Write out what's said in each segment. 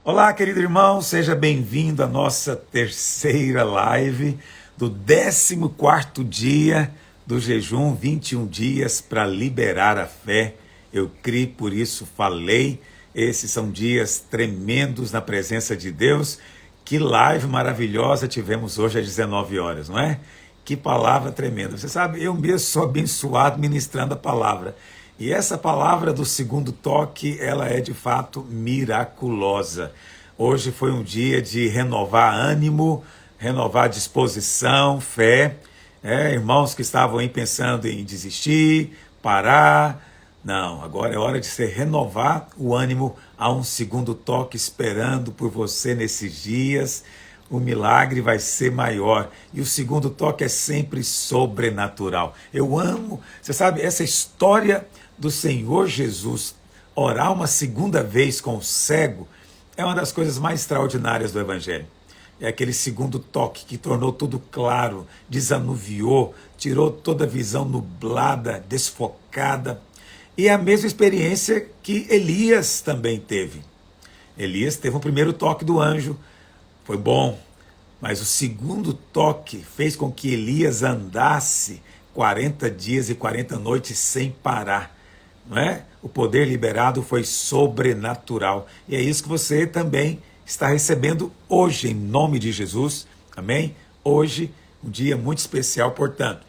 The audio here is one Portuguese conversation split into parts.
Olá, querido irmão, seja bem-vindo à nossa terceira live do 14º dia do jejum, 21 dias para liberar a fé. Eu criei, por isso falei. Esses são dias tremendos na presença de Deus. Que live maravilhosa tivemos hoje às 19 horas, não é? Que palavra tremenda. Você sabe, eu mesmo sou abençoado ministrando a palavra. E essa palavra do segundo toque, ela é de fato miraculosa. Hoje foi um dia de renovar ânimo, renovar disposição, fé. Irmãos que estavam aí pensando em desistir, parar. Não, agora é hora de você renovar o ânimo. Há um segundo toque esperando por você nesses dias. O milagre vai ser maior. E o segundo toque é sempre sobrenatural. Eu amo, você sabe, essa história do Senhor Jesus orar uma segunda vez com o cego é uma das coisas mais extraordinárias do Evangelho. É aquele segundo toque que tornou tudo claro, desanuviou, tirou toda a visão nublada, desfocada. E é a mesma experiência que Elias também teve. Elias teve o primeiro toque do anjo, foi bom, mas o segundo toque fez com que Elias andasse 40 dias e 40 noites sem parar. Não é? O poder liberado foi sobrenatural. E é isso que você também está recebendo hoje, em nome de Jesus. Amém? Hoje, um dia muito especial, portanto.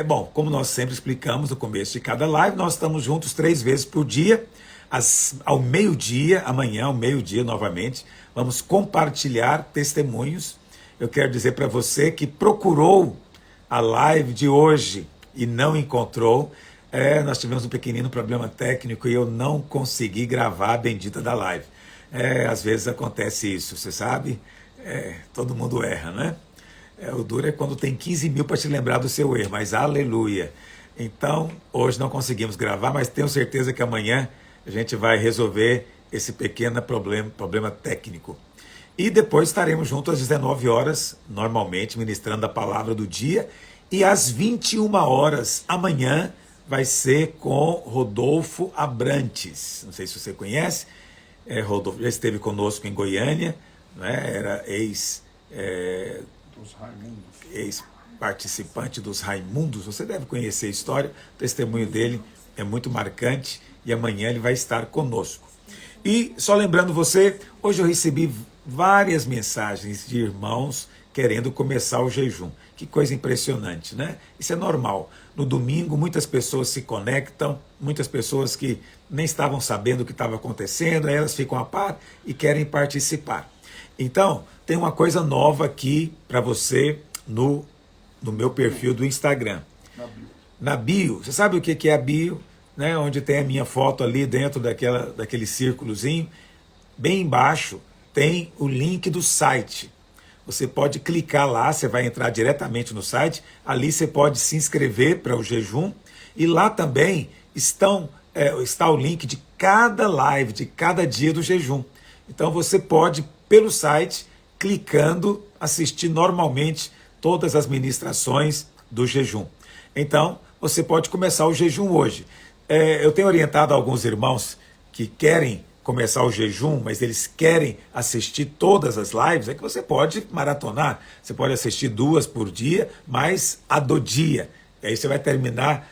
Bom, como nós sempre explicamos no começo de cada live, nós estamos juntos 3 vezes por dia, ao meio-dia, amanhã ao meio-dia novamente, vamos compartilhar testemunhos. Eu quero dizer para você que procurou a live de hoje e não encontrou, nós tivemos um pequenino problema técnico e eu não consegui gravar a bendita da live. Às vezes acontece isso, você sabe? Todo mundo erra, né? O duro é quando tem 15 mil para te lembrar do seu erro, mas aleluia. Então, hoje não conseguimos gravar, mas tenho certeza que amanhã a gente vai resolver esse pequeno problema técnico. E depois estaremos juntos às 19 horas, normalmente, ministrando a palavra do dia. E às 21 horas, amanhã, vai ser com Rodolfo Abrantes. Não sei se você conhece. Rodolfo já esteve conosco em Goiânia, né? Era ex-participante dos Raimundos. Você deve conhecer a história. O testemunho dele é muito marcante e amanhã ele vai estar conosco. E só lembrando você, hoje eu recebi várias mensagens de irmãos querendo começar o jejum. Que coisa impressionante, né? Isso é normal. No domingo, muitas pessoas se conectam, muitas pessoas que nem estavam sabendo o que estava acontecendo, aí elas ficam a par e querem participar. Então, tem uma coisa nova aqui para você no meu perfil do Instagram. Na bio. Você sabe o que é a bio? Né? Onde tem a minha foto ali dentro daquele círculozinho. Bem embaixo tem o link do site. Você pode clicar lá, você vai entrar diretamente no site, ali você pode se inscrever para o jejum, e lá também está o link de cada live, de cada dia do jejum. Então você pode, pelo site, clicando, assistir normalmente todas as ministrações do jejum. Então, você pode começar o jejum hoje. Eu tenho orientado alguns irmãos que querem começar o jejum, mas eles querem assistir todas as lives, é que você pode maratonar, você pode assistir 2 por dia, mais a do dia. E aí você vai terminar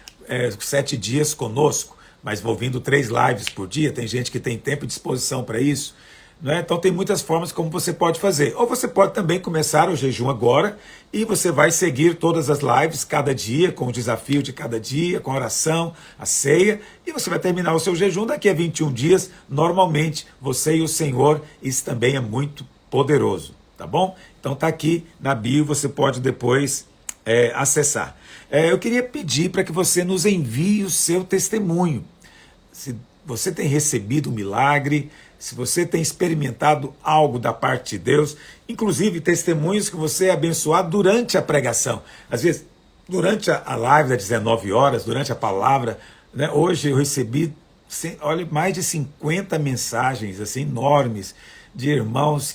7 dias conosco, mas ouvindo 3 lives por dia. Tem gente que tem tempo e disposição para isso. Né? Então tem muitas formas como você pode fazer. Ou você pode também começar o jejum agora e você vai seguir todas as lives cada dia, com o desafio de cada dia, com a oração, a ceia, e você vai terminar o seu jejum daqui a 21 dias, normalmente, você e o Senhor. Isso também é muito poderoso, tá bom? Então tá aqui na bio, você pode depois acessar. Eu queria pedir para que você nos envie o seu testemunho. Se você tem recebido um milagre, se você tem experimentado algo da parte de Deus, inclusive testemunhos que você é abençoado durante a pregação. Às vezes, durante a live das 19 horas, durante a palavra, né, hoje eu recebi, mais de 50 mensagens assim, enormes de irmãos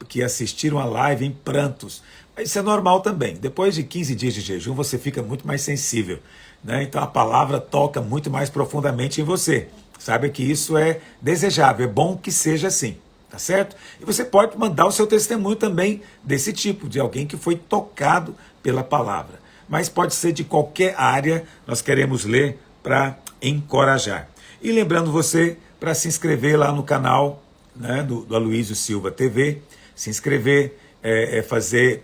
que assistiram a live em prantos. Mas isso é normal também. Depois de 15 dias de jejum, você fica muito mais sensível, né? Então a palavra toca muito mais profundamente em você. Sabe que isso é desejável, é bom que seja assim, tá certo? E você pode mandar o seu testemunho também desse tipo, de alguém que foi tocado pela palavra. Mas pode ser de qualquer área, nós queremos ler para encorajar. E lembrando você para se inscrever lá no canal, né, do Aloysio Silva TV, se inscrever,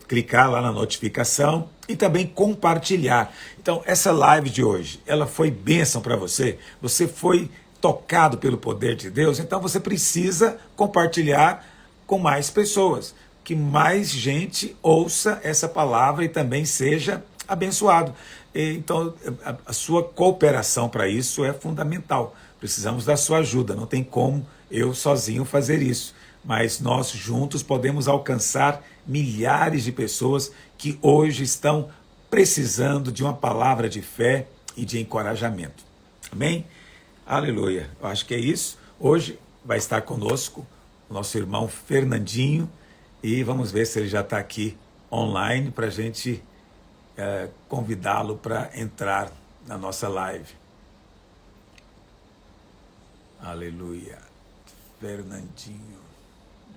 clicar lá na notificação e também compartilhar. Então, essa live de hoje, ela foi bênção para você? Você foi tocado pelo poder de Deus? Então você precisa compartilhar com mais pessoas, que mais gente ouça essa palavra e também seja abençoado. Então, a sua cooperação para isso é fundamental. Precisamos da sua ajuda, não tem como eu sozinho fazer isso. Mas nós juntos podemos alcançar milhares de pessoas que hoje estão precisando de uma palavra de fé e de encorajamento. Amém? Aleluia. Eu acho que é isso. Hoje vai estar conosco o nosso irmão Fernandinho e vamos ver se ele já está aqui online para a gente convidá-lo para entrar na nossa live. Aleluia. Fernandinho.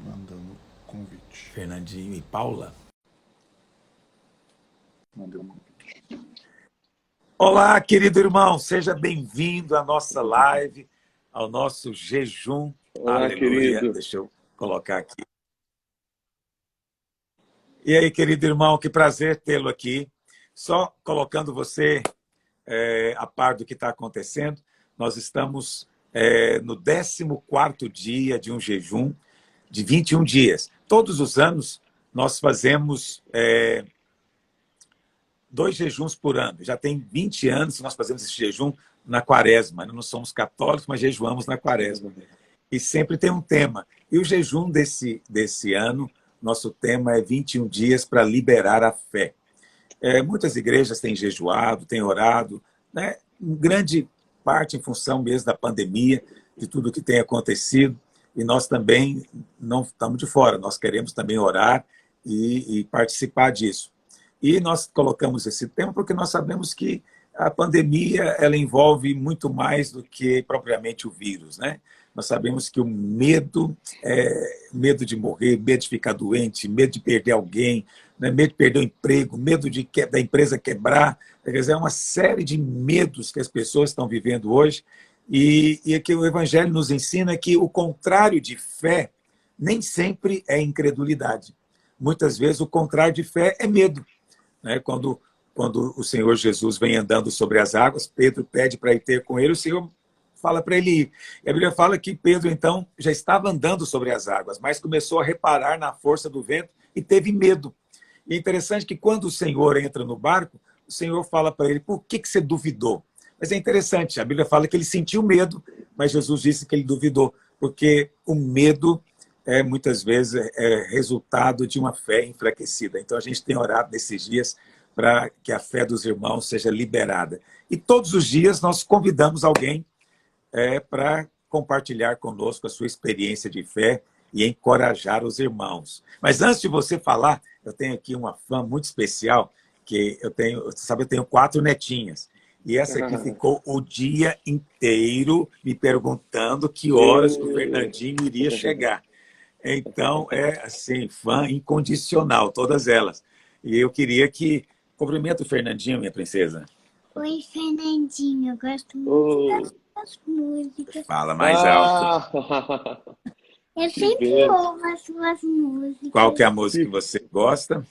Mandando convite. Fernandinho e Paula. Mandei um convite. Olá, querido irmão. Seja bem-vindo à nossa live, ao nosso jejum. Olá, Aleluia. querido. Deixa eu colocar aqui. E aí, querido irmão, que prazer tê-lo aqui. Só colocando você a par do que está acontecendo, nós estamos no 14º dia de um jejum de 21 dias. Todos os anos nós fazemos 2 jejuns por ano. Já tem 20 anos que nós fazemos esse jejum na quaresma. Não somos católicos, mas jejuamos na quaresma. E sempre tem um tema. E o jejum desse ano, nosso tema é 21 dias para liberar a fé. Muitas igrejas têm jejuado, têm orado, né? Em grande parte em função mesmo da pandemia, de tudo que tem acontecido. E nós também não estamos de fora, nós queremos também orar e participar disso. E nós colocamos esse tema porque nós sabemos que a pandemia ela envolve muito mais do que propriamente o vírus, né? Nós sabemos que o medo, medo de morrer, medo de ficar doente, medo de perder alguém, né? Medo de perder o emprego, medo da empresa quebrar. Quer dizer, é uma série de medos que as pessoas estão vivendo hoje e que o Evangelho nos ensina que o contrário de fé nem sempre é incredulidade. Muitas vezes o contrário de fé é medo. Né? Quando o Senhor Jesus vem andando sobre as águas, Pedro pede para ir ter com ele, o Senhor fala para ele ir. E a Bíblia fala que Pedro, então, já estava andando sobre as águas, mas começou a reparar na força do vento e teve medo. E é interessante que quando o Senhor entra no barco, o Senhor fala para ele, por que você duvidou? Mas é interessante, a Bíblia fala que ele sentiu medo, mas Jesus disse que ele duvidou, porque o medo muitas vezes é resultado de uma fé enfraquecida. Então a gente tem orado nesses dias para que a fé dos irmãos seja liberada. E todos os dias nós convidamos alguém para compartilhar conosco a sua experiência de fé e encorajar os irmãos. Mas antes de você falar, eu tenho aqui uma fã muito especial, que eu tenho 4 netinhas. E essa aqui ficou o dia inteiro me perguntando que horas que o Fernandinho iria chegar. Então, é assim, fã incondicional, todas elas. E eu queria que... Cumprimenta o Fernandinho, minha princesa. Oi, Fernandinho, eu gosto muito das suas músicas. Fala mais alto. Eu sempre ouvo as suas músicas. Qual que é a música que você gosta?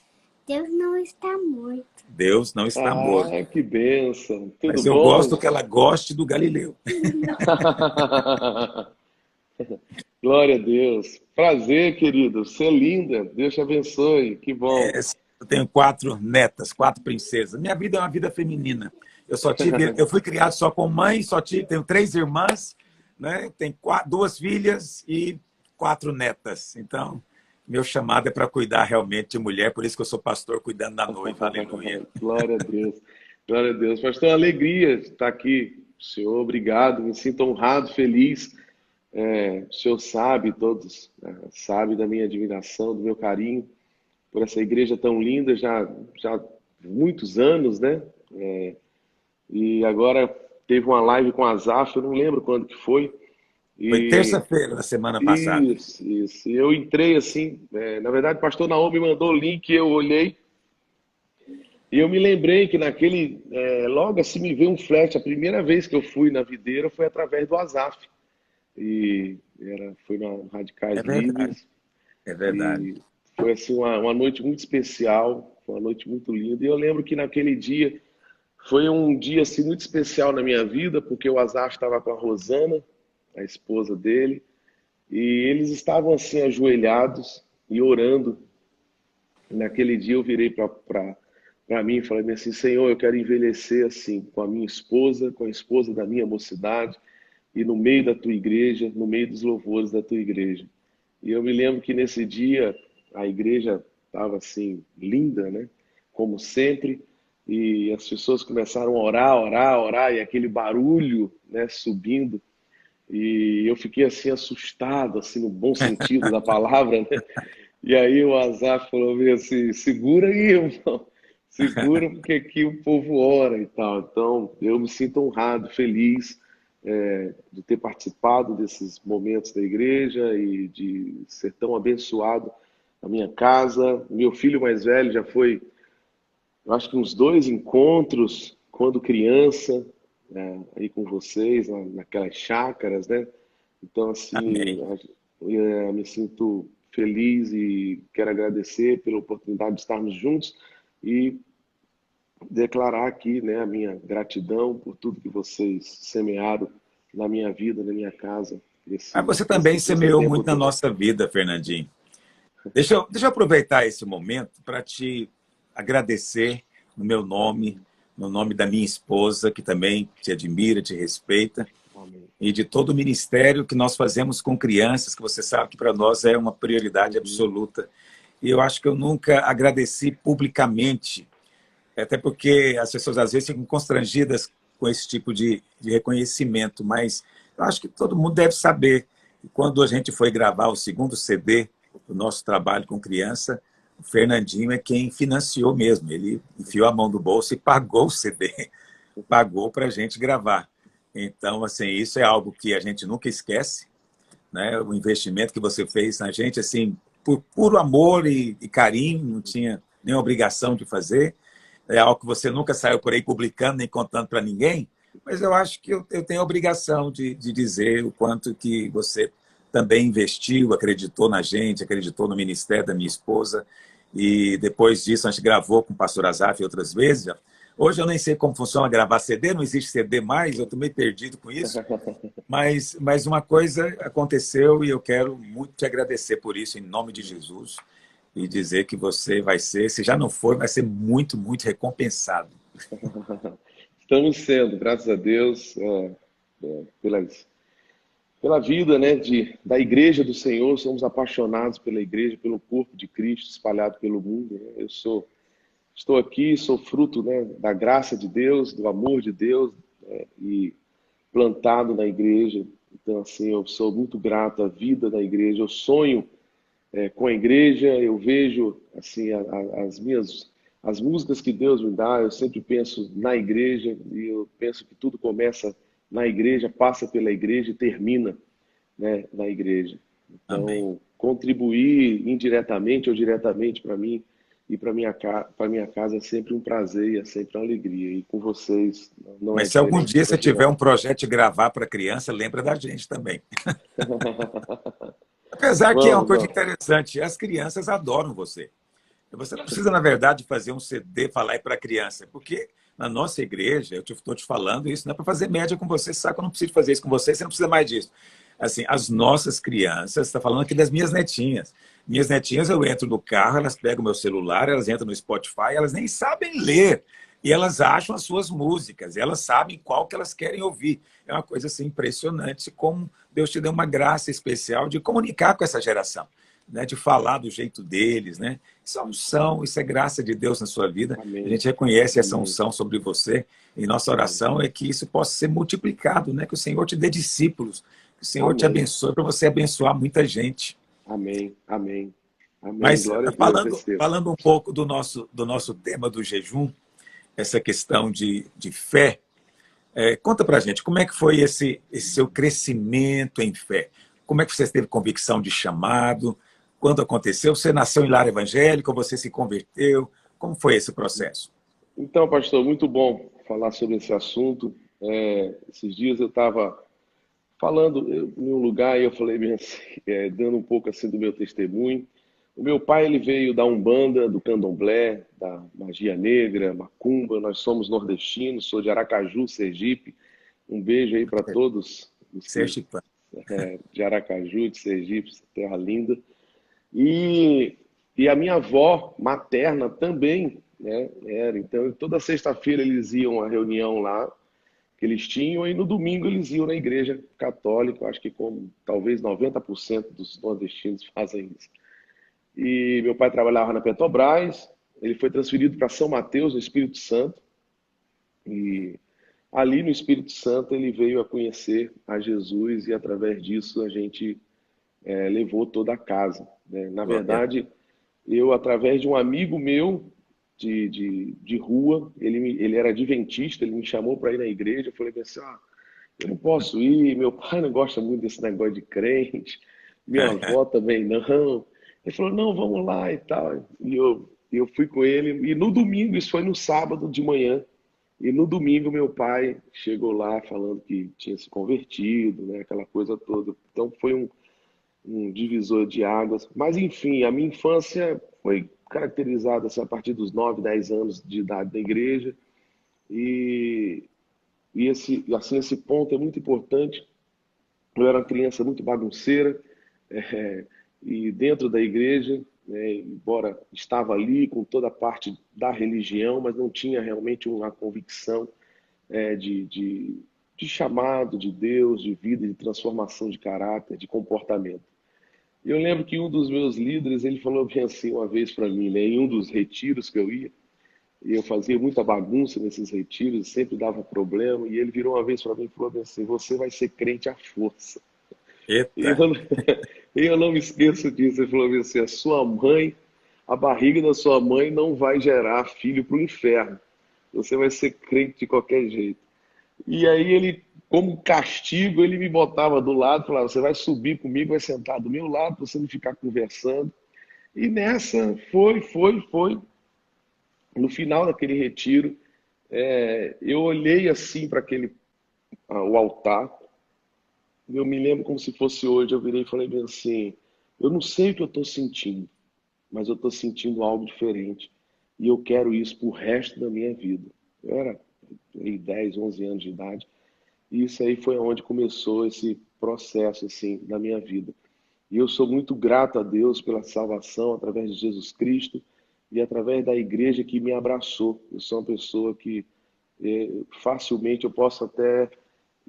Deus não está morto. Deus não está morto. Que bênção. Tudo Mas eu bom? gosto que ela goste do Galileu. Glória a Deus. Prazer, querido. Você é linda. Deus te abençoe. Que bom. Eu tenho 4 netas, 4 princesas. Minha vida é uma vida feminina. Eu fui criado só com mãe, tenho 3 irmãs, né? Tenho 2 filhas e 4 netas. Então, meu chamado é para cuidar realmente de mulher, por isso que eu sou pastor cuidando da noiva. Aleluia. Glória a Deus. Glória a Deus. Pastor, alegria de estar aqui. Senhor, obrigado. Me sinto honrado, feliz. O Senhor sabe, todos, sabe da minha admiração, do meu carinho por essa igreja tão linda, já há muitos anos, né? E agora teve uma live com a Azaf, eu não lembro quando que foi, Foi E terça-feira da semana passada. isso. E eu entrei assim, na verdade, o pastor Naom me mandou o link, eu olhei e eu me lembrei que logo assim me veio um flash. A primeira vez que eu fui na videira foi através do Asaf. Foi na É Radicais verdade, Livres. é verdade. E foi assim uma noite muito especial, foi uma noite muito linda. E eu lembro que naquele dia foi um dia assim muito especial na minha vida, porque o Asaf estava com a Rosana, a esposa dele, e eles estavam assim ajoelhados e orando. E naquele dia eu virei para mim e falei assim: Senhor, eu quero envelhecer assim com a minha esposa, com a esposa da minha mocidade, e no meio da tua igreja, no meio dos louvores da tua igreja. E eu me lembro que nesse dia a igreja estava assim, linda, né? Como sempre, e as pessoas começaram a orar, e aquele barulho, né, subindo. E eu fiquei assim assustado, assim, no bom sentido da palavra, né? E aí o Asaf falou meio assim: segura aí, irmão, segura, porque aqui o povo ora e tal. Então, eu me sinto honrado, feliz de ter participado desses momentos da igreja e de ser tão abençoado na minha casa. Meu filho mais velho já foi, eu acho que uns 2 encontros quando criança, aí com vocês, naquelas chácaras, né? Então, assim, Amém. me sinto feliz e quero agradecer pela oportunidade de estarmos juntos e declarar aqui, né, a minha gratidão por tudo que vocês semearam na minha vida, na minha casa, Mas você também esse semeou tempo muito na todo. nossa vida, Fernandinho. Deixa eu aproveitar esse momento para te agradecer no meu nome, no nome da minha esposa, que também te admira, te respeita, Amém. e de todo o ministério que nós fazemos com crianças, que você sabe que para nós é uma prioridade Uhum. absoluta. E eu acho que eu nunca agradeci publicamente, até porque as pessoas às vezes ficam constrangidas com esse tipo de reconhecimento, mas eu acho que todo mundo deve saber que quando a gente foi gravar o segundo CD do nosso trabalho com criança, o Fernandinho é quem financiou mesmo. Ele enfiou a mão no bolso e pagou o CD, pagou para a gente gravar. Então, assim, isso é algo que a gente nunca esquece, né? O investimento que você fez na gente, assim, por puro amor e carinho, não tinha nenhuma obrigação de fazer. É algo que você nunca saiu por aí publicando nem contando para ninguém, mas eu acho que eu tenho a obrigação de dizer o quanto que você também investiu, acreditou na gente, acreditou no ministério da minha esposa, e depois disso a gente gravou com o pastor Azaf outras vezes. Hoje eu nem sei como funciona gravar CD, não existe CD mais, eu estou meio perdido com isso, mas uma coisa aconteceu e eu quero muito te agradecer por isso, em nome de Jesus, e dizer que você vai ser, se já não for, vai ser muito, muito recompensado. Estamos sendo, graças a Deus, pela vida, né, da Igreja do Senhor. Somos apaixonados pela Igreja, pelo corpo de Cristo espalhado pelo mundo, né? Estou aqui, sou fruto, né, da graça de Deus, do amor de Deus, e plantado na Igreja. Então, assim, eu sou muito grato à vida da Igreja. Eu sonho com a Igreja. Eu vejo assim as músicas que Deus me dá. Eu sempre penso na Igreja e eu penso que tudo começa na Igreja, passa pela Igreja e termina, né, na Igreja. Amém. Então, contribuir indiretamente ou diretamente para mim e para minha casa é sempre um prazer e é sempre uma alegria. E com vocês não é Mas se algum diferente. dia você tiver Gratidão. um projeto de gravar para criança, lembra da gente também. Apesar que é uma Vamos, coisa vamos. interessante, as crianças adoram você. Você não precisa, na verdade, fazer um CD falar para a criança, porque na nossa igreja, eu estou te falando isso, não é para fazer média com você, sabe que eu não preciso fazer isso com você não precisa mais disso. Assim, as nossas crianças, está falando aqui das minhas netinhas. Minhas netinhas, eu entro no carro, elas pegam o meu celular, elas entram no Spotify, elas nem sabem ler. E elas acham as suas músicas, e elas sabem qual que elas querem ouvir. É uma coisa assim, impressionante como Deus te deu uma graça especial de comunicar com essa geração, né, de falar do jeito deles, né? Isso é unção, isso é graça de Deus na sua vida. A Amém. gente reconhece essa Amém. unção sobre você e nossa Amém. oração é que isso possa ser multiplicado, né? Que o Senhor te dê discípulos, que o Senhor te Amém. abençoe para você abençoar muita gente. Amém. Amém. Amém. Mas Glória a Deus. falando, Recebo. falando um pouco do nosso tema do jejum, essa questão de fé, Conta pra gente, como é que foi esse seu crescimento em fé? Como é que você teve convicção de chamado? Quando aconteceu? Você nasceu em lar evangélico, você se converteu? Como foi esse processo? Então, pastor, muito bom falar sobre esse assunto. Esses dias eu estava falando em um lugar e eu falei bem assim, dando um pouco assim do meu testemunho. O meu pai ele veio da Umbanda, do Candomblé, da magia negra, macumba. Nós somos nordestinos, sou de Aracaju, Sergipe. Um beijo aí para todos os que Sergipe. de Aracaju, de Sergipe, terra linda. E, e a minha avó materna também, né, era. Então, toda sexta-feira eles iam à reunião lá que eles tinham, e no domingo eles iam na igreja católica, acho que como talvez 90% dos nordestinos fazem isso. E meu pai trabalhava na Petrobras, ele foi transferido para São Mateus, no Espírito Santo, e ali no Espírito Santo ele veio a conhecer a Jesus e através disso a gente levou toda a casa, né? Na Glória a Deus. verdade, eu, através de um amigo meu de rua, ele era adventista, ele me chamou para ir na igreja, eu falei assim, eu não posso ir, meu pai não gosta muito desse negócio de crente, minha avó também não. Ele falou, não, vamos lá e tal. E eu fui com ele, e no domingo, isso foi no sábado de manhã, e no domingo meu pai chegou lá falando que tinha se convertido, né, aquela coisa toda. Então foi um divisor de águas. Mas, enfim, a minha infância foi caracterizada assim, a partir dos 9, 10 anos de idade na igreja. E, esse ponto é muito importante. Eu era uma criança muito bagunceira, e dentro da igreja, né, embora estava ali com toda a parte da religião, mas não tinha realmente uma convicção de chamado de Deus, de vida, de transformação de caráter, de comportamento. Eu lembro que um dos meus líderes, ele falou bem assim uma vez para mim, né, em um dos retiros que eu ia, e eu fazia muita bagunça nesses retiros, sempre dava problema, e ele virou uma vez para mim e falou bem assim, você vai ser crente à força. E eu, Eita. e eu não me esqueço disso, ele falou bem assim, a barriga da sua mãe não vai gerar filho para o inferno, você vai ser crente de qualquer jeito. E aí ele, como castigo, ele me botava do lado, falava, você vai subir comigo, vai sentar do meu lado, pra você não ficar conversando. E nessa, foi. No final daquele retiro, eu olhei assim para o altar, eu me lembro como se fosse hoje, eu virei e falei bem assim, eu não sei o que eu estou sentindo, mas eu estou sentindo algo diferente. E eu quero isso pro resto da minha vida. Eu era 10, 11 anos de idade. E isso aí foi onde começou esse processo assim na minha vida. E eu sou muito grato a Deus pela salvação através de Jesus Cristo e através da igreja que me abraçou. Eu sou uma pessoa que facilmente eu posso até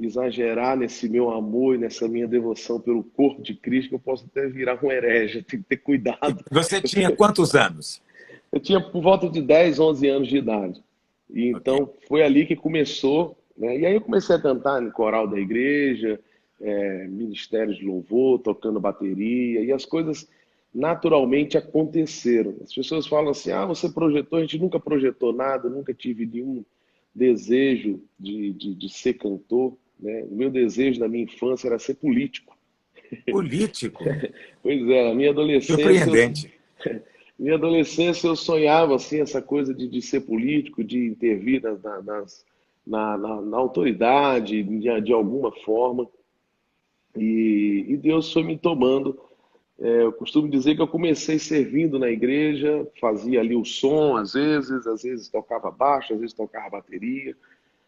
exagerar nesse meu amor e nessa minha devoção pelo corpo de Cristo, que eu posso até virar um herege, tem que ter E cuidado. você tinha quantos anos? Eu tinha por volta de 10, 11 anos de idade. E Ok. então foi ali que começou, né? E aí eu comecei a cantar no coral da igreja, ministérios de louvor, tocando bateria, e as coisas naturalmente aconteceram. As pessoas falam assim, você projetou, a gente nunca projetou nada, nunca tive nenhum desejo de ser cantor, né? O meu desejo na minha infância era ser político. Político. Pois é, na minha adolescência, Surpreendente. minha adolescência eu sonhava assim essa coisa de ser político, de intervir na autoridade de alguma forma. E Deus foi me tomando. Eu costumo dizer que eu comecei servindo na igreja, fazia ali o som às vezes tocava baixo, às vezes tocava bateria,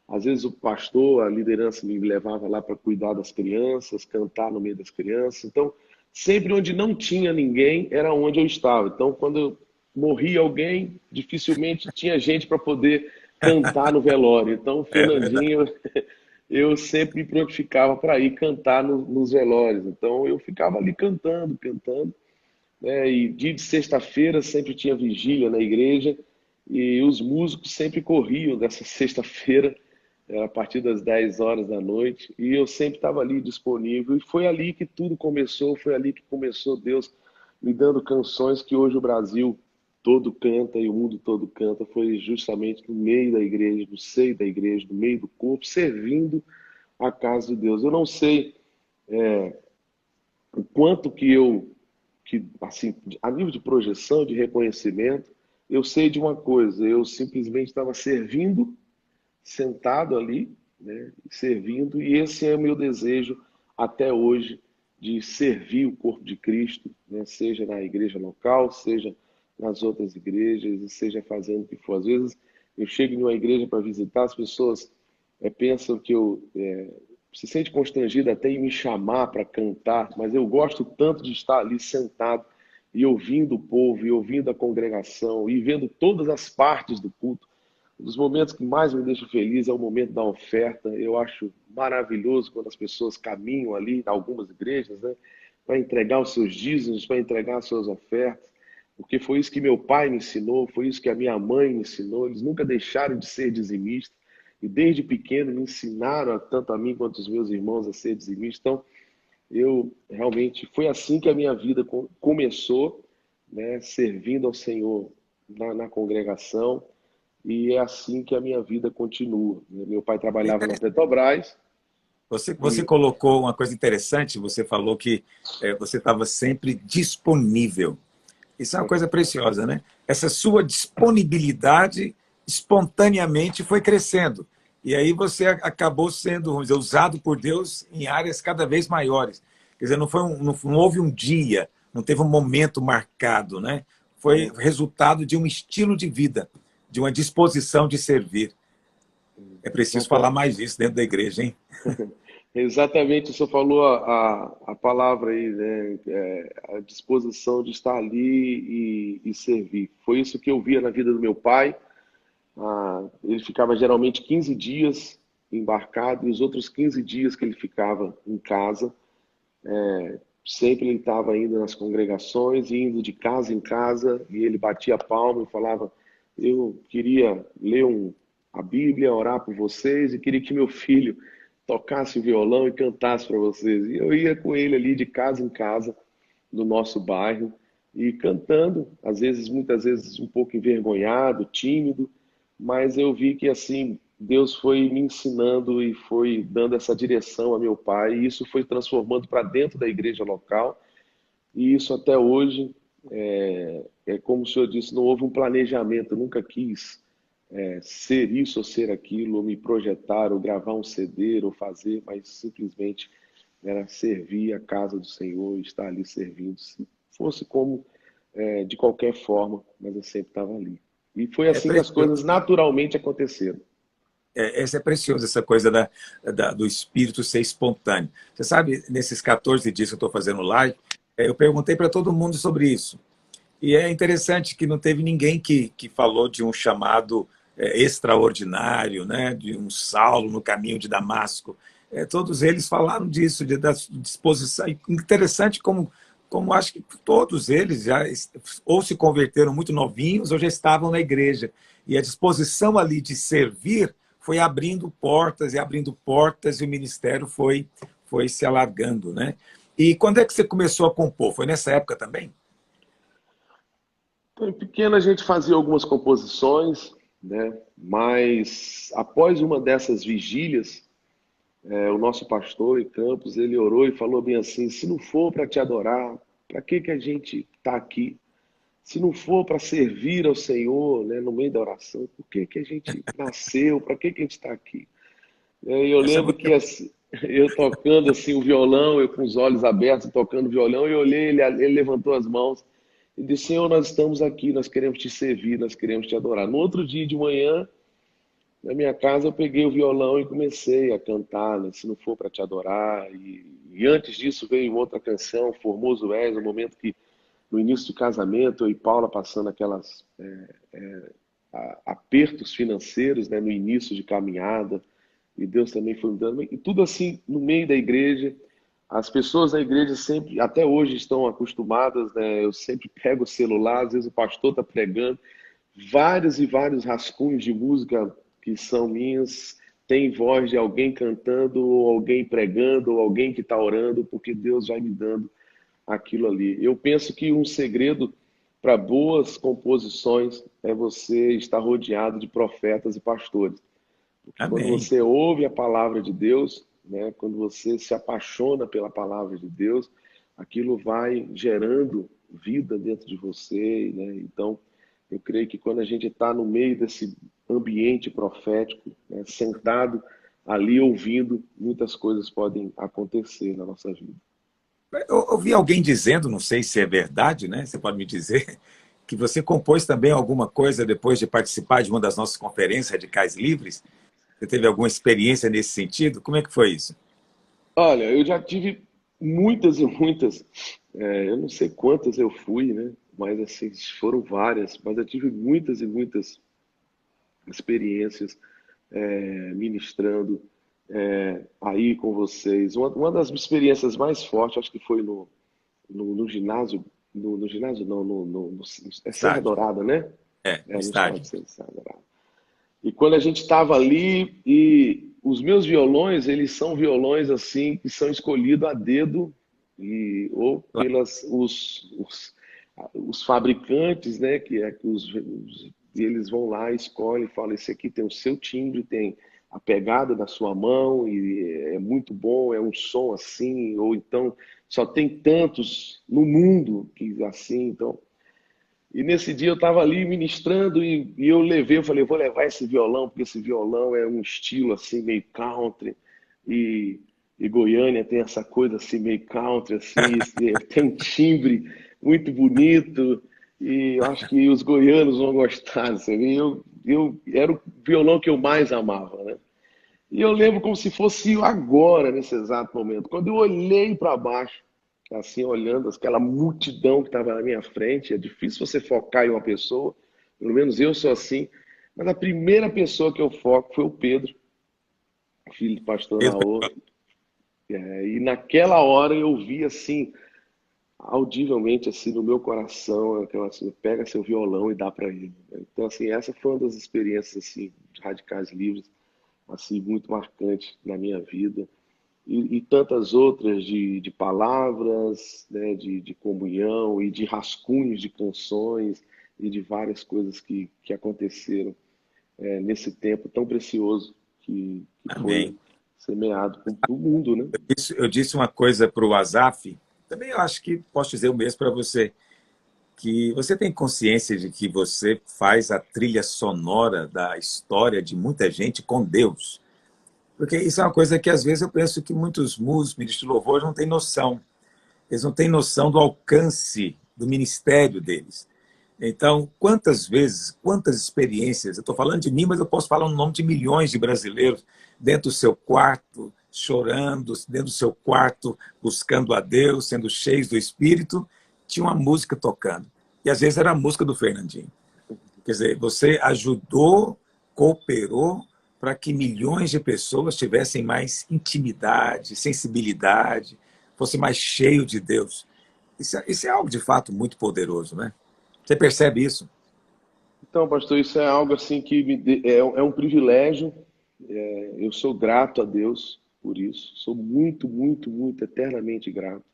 às vezes o pastor, a liderança me levava lá para cuidar das crianças, cantar no meio das crianças. Então, sempre onde não tinha ninguém era onde eu estava. Então, quando morria alguém, dificilmente tinha gente para poder cantar no velório. Então, o É verdade. Fernandinho, eu sempre me prontificava para ir cantar nos velórios. Então, eu ficava ali cantando, né? E dia de sexta-feira sempre tinha vigília na igreja e os músicos sempre corriam dessa sexta-feira, era a partir das 10 horas da noite, e eu sempre estava ali disponível. E foi ali que tudo começou, foi ali que começou Deus me dando canções que hoje o Brasil todo canta e o mundo todo canta, foi justamente no meio da igreja, no seio da igreja, no meio do corpo, servindo a casa de Deus. Eu não sei o quanto que assim, a nível de projeção, de reconhecimento, eu sei de uma coisa, eu simplesmente estava servindo, sentado ali, né, servindo, e esse é o meu desejo até hoje, de servir o corpo de Cristo, né, seja na igreja local, seja nas outras igrejas, e seja fazendo o que for. Às vezes eu chego em uma igreja para visitar, as pessoas pensam que eu se sente constrangido até em me chamar para cantar, mas eu gosto tanto de estar ali sentado e ouvindo o povo, e ouvindo a congregação, e vendo todas as partes do culto. Um dos momentos que mais me deixa feliz é o momento da oferta. Eu acho maravilhoso quando as pessoas caminham ali, em algumas igrejas, né, para entregar os seus dízimos, para entregar as suas ofertas, porque foi isso que meu pai me ensinou, foi isso que a minha mãe me ensinou. Eles nunca deixaram de ser dizimistas, e desde pequeno me ensinaram, tanto a mim quanto os meus irmãos, a ser dizimistas. Então, eu realmente, foi assim que a minha vida começou, né, servindo ao Senhor na congregação, e é assim que a minha vida continua. Meu pai trabalhava na Petrobras. Você colocou uma coisa interessante, você falou que você estava sempre disponível. Isso é uma coisa preciosa, né? Essa sua disponibilidade espontaneamente foi crescendo. E aí você acabou sendo, vamos dizer, usado por Deus em áreas cada vez maiores. Quer dizer, não houve um dia, não teve um momento marcado, né? Foi resultado de um estilo de vida, de uma disposição de servir. É preciso falar mais disso dentro da igreja, hein? Exatamente, o senhor falou a palavra aí, né? A disposição de estar ali e servir. Foi isso que eu via na vida do meu pai. Ele ficava geralmente 15 dias embarcado, e os outros 15 dias que ele ficava em casa, sempre ele estava indo nas congregações, indo de casa em casa, e ele batia a palma e falava: eu queria ler a Bíblia, orar por vocês, e queria que meu filho tocasse o violão e cantasse para vocês. E eu ia com ele ali de casa em casa do nosso bairro, e cantando, às vezes, muitas vezes um pouco envergonhado, tímido, mas eu vi que assim Deus foi me ensinando e foi dando essa direção a meu pai, e isso foi transformando para dentro da igreja local, e isso até hoje como o senhor disse, não houve um planejamento, eu nunca quis ser isso ou ser aquilo, ou me projetar, ou gravar um CD, ou fazer, mas simplesmente era servir a casa do Senhor, estar ali servindo, se fosse como de qualquer forma, mas eu sempre estava ali. E foi É assim que as coisas precioso. naturalmente aconteceram. Essa é precioso, essa coisa do espírito ser espontâneo. Você sabe, nesses 14 dias que eu estou fazendo live, eu perguntei para todo mundo sobre isso. E é interessante que não teve ninguém que falou de um chamado extraordinário, né? De um Saulo no caminho de Damasco. Todos eles falaram disso, da disposição. Interessante como acho que todos eles já ou se converteram muito novinhos ou já estavam na igreja. E a disposição ali de servir foi abrindo portas, e o ministério foi se alargando, né? E quando é que você começou a compor? Foi nessa época também? Então, em pequeno a gente fazia algumas composições, né? Mas após uma dessas vigílias, o nosso pastor em Campos, ele orou e falou bem assim: se não for para te adorar, para que a gente está aqui? Se não for para servir ao Senhor, né, no meio da oração, por que a gente nasceu? Para que a gente está aqui? E eu Essa é lembro muito... que assim, eu tocando assim o violão, eu com os olhos abertos, tocando violão, e eu olhei, ele levantou as mãos e disse: Senhor, nós estamos aqui, nós queremos te servir, nós queremos te adorar. No outro dia de manhã, na minha casa, eu peguei o violão e comecei a cantar, né, Se Não For Para Te Adorar. E antes disso veio outra canção, Formoso És, um momento que, no início do casamento, eu e Paula passando aquelas apertos financeiros, né, no início de caminhada, e Deus também foi me dando, e tudo assim, no meio da igreja. As pessoas da igreja sempre, até hoje, estão acostumadas, né, eu sempre pego o celular, às vezes o pastor está pregando, vários e vários rascunhos de música que são minhas, tem voz de alguém cantando, ou alguém pregando, ou alguém que está orando, porque Deus vai me dando aquilo ali. Eu penso que um segredo para boas composições é você estar rodeado de profetas e pastores. Porque quando Amém. você ouve a palavra de Deus, né, quando você se apaixona pela palavra de Deus, aquilo vai gerando vida dentro de você, né? Então, eu creio que quando a gente está no meio desse ambiente profético, né, sentado ali ouvindo, muitas coisas podem acontecer na nossa vida. Eu ouvi alguém dizendo, não sei se é verdade, né? Você pode me dizer, que você compôs também alguma coisa depois de participar de uma das nossas conferências Radicais Livres. Você teve alguma experiência nesse sentido? Como é que foi isso? Olha, eu já tive muitas e muitas, eu não sei quantas eu fui, né? Mas assim, foram várias, mas eu tive muitas e muitas experiências ministrando aí com vocês. Uma das experiências mais fortes, acho que foi no ginásio, no ginásio não, é Serra Estádio. Dourada, né? No No estádio estádio. Serra Dourada. E quando a gente estava ali, e os meus violões, eles são violões assim que são escolhidos a dedo ou Claro. pelas os fabricantes, né? Que eles vão lá, escolhem, falam: esse aqui tem o seu timbre, tem a pegada da sua mão e é muito bom, é um som assim, ou então só tem tantos no mundo que assim, então. E nesse dia eu estava ali ministrando e eu falei, vou levar esse violão, porque esse violão é um estilo assim, meio country, e, e Goiânia tem essa coisa assim, meio country, assim, tem um timbre muito bonito, e eu acho que os goianos vão gostar, sabe? Era o violão que eu mais amava, né? E eu lembro como se fosse agora, nesse exato momento, quando eu olhei para baixo, assim, olhando aquela multidão que estava na minha frente. É difícil você focar em uma pessoa, pelo menos eu sou assim, mas a primeira pessoa que eu foco foi o Pedro, filho do pastor Pedro, Naô. E naquela hora eu vi assim, audivelmente assim no meu coração, aquela assim, pega seu violão e dá para ele. Então assim, essa foi uma das experiências assim radicais livres, assim muito marcante na minha vida. E tantas outras de palavras, né, de comunhão e de rascunhos de canções e de várias coisas que aconteceram nesse tempo tão precioso que foi amém. semeado para o mundo, né? Eu disse uma coisa para o Azaf, também eu acho que posso dizer o mesmo para você, que você tem consciência de que você faz a trilha sonora da história de muita gente com Deus. Porque isso é uma coisa que às vezes eu penso que muitos músicos, ministros de louvor, não têm noção. Eles não têm noção do alcance do ministério deles. Então, quantas vezes, quantas experiências, eu estou falando de mim, mas eu posso falar no nome de milhões de brasileiros, dentro do seu quarto, chorando, dentro do seu quarto, buscando a Deus, sendo cheios do Espírito, tinha uma música tocando. E às vezes era a música do Fernandinho. Quer dizer, você ajudou, cooperou para que milhões de pessoas tivessem mais intimidade, sensibilidade, fosse mais cheio de Deus. Isso é algo de fato muito poderoso, né? Você percebe isso? Então, pastor, isso é algo assim que é um privilégio. Eu sou grato a Deus por isso. Sou muito, muito, muito eternamente grato.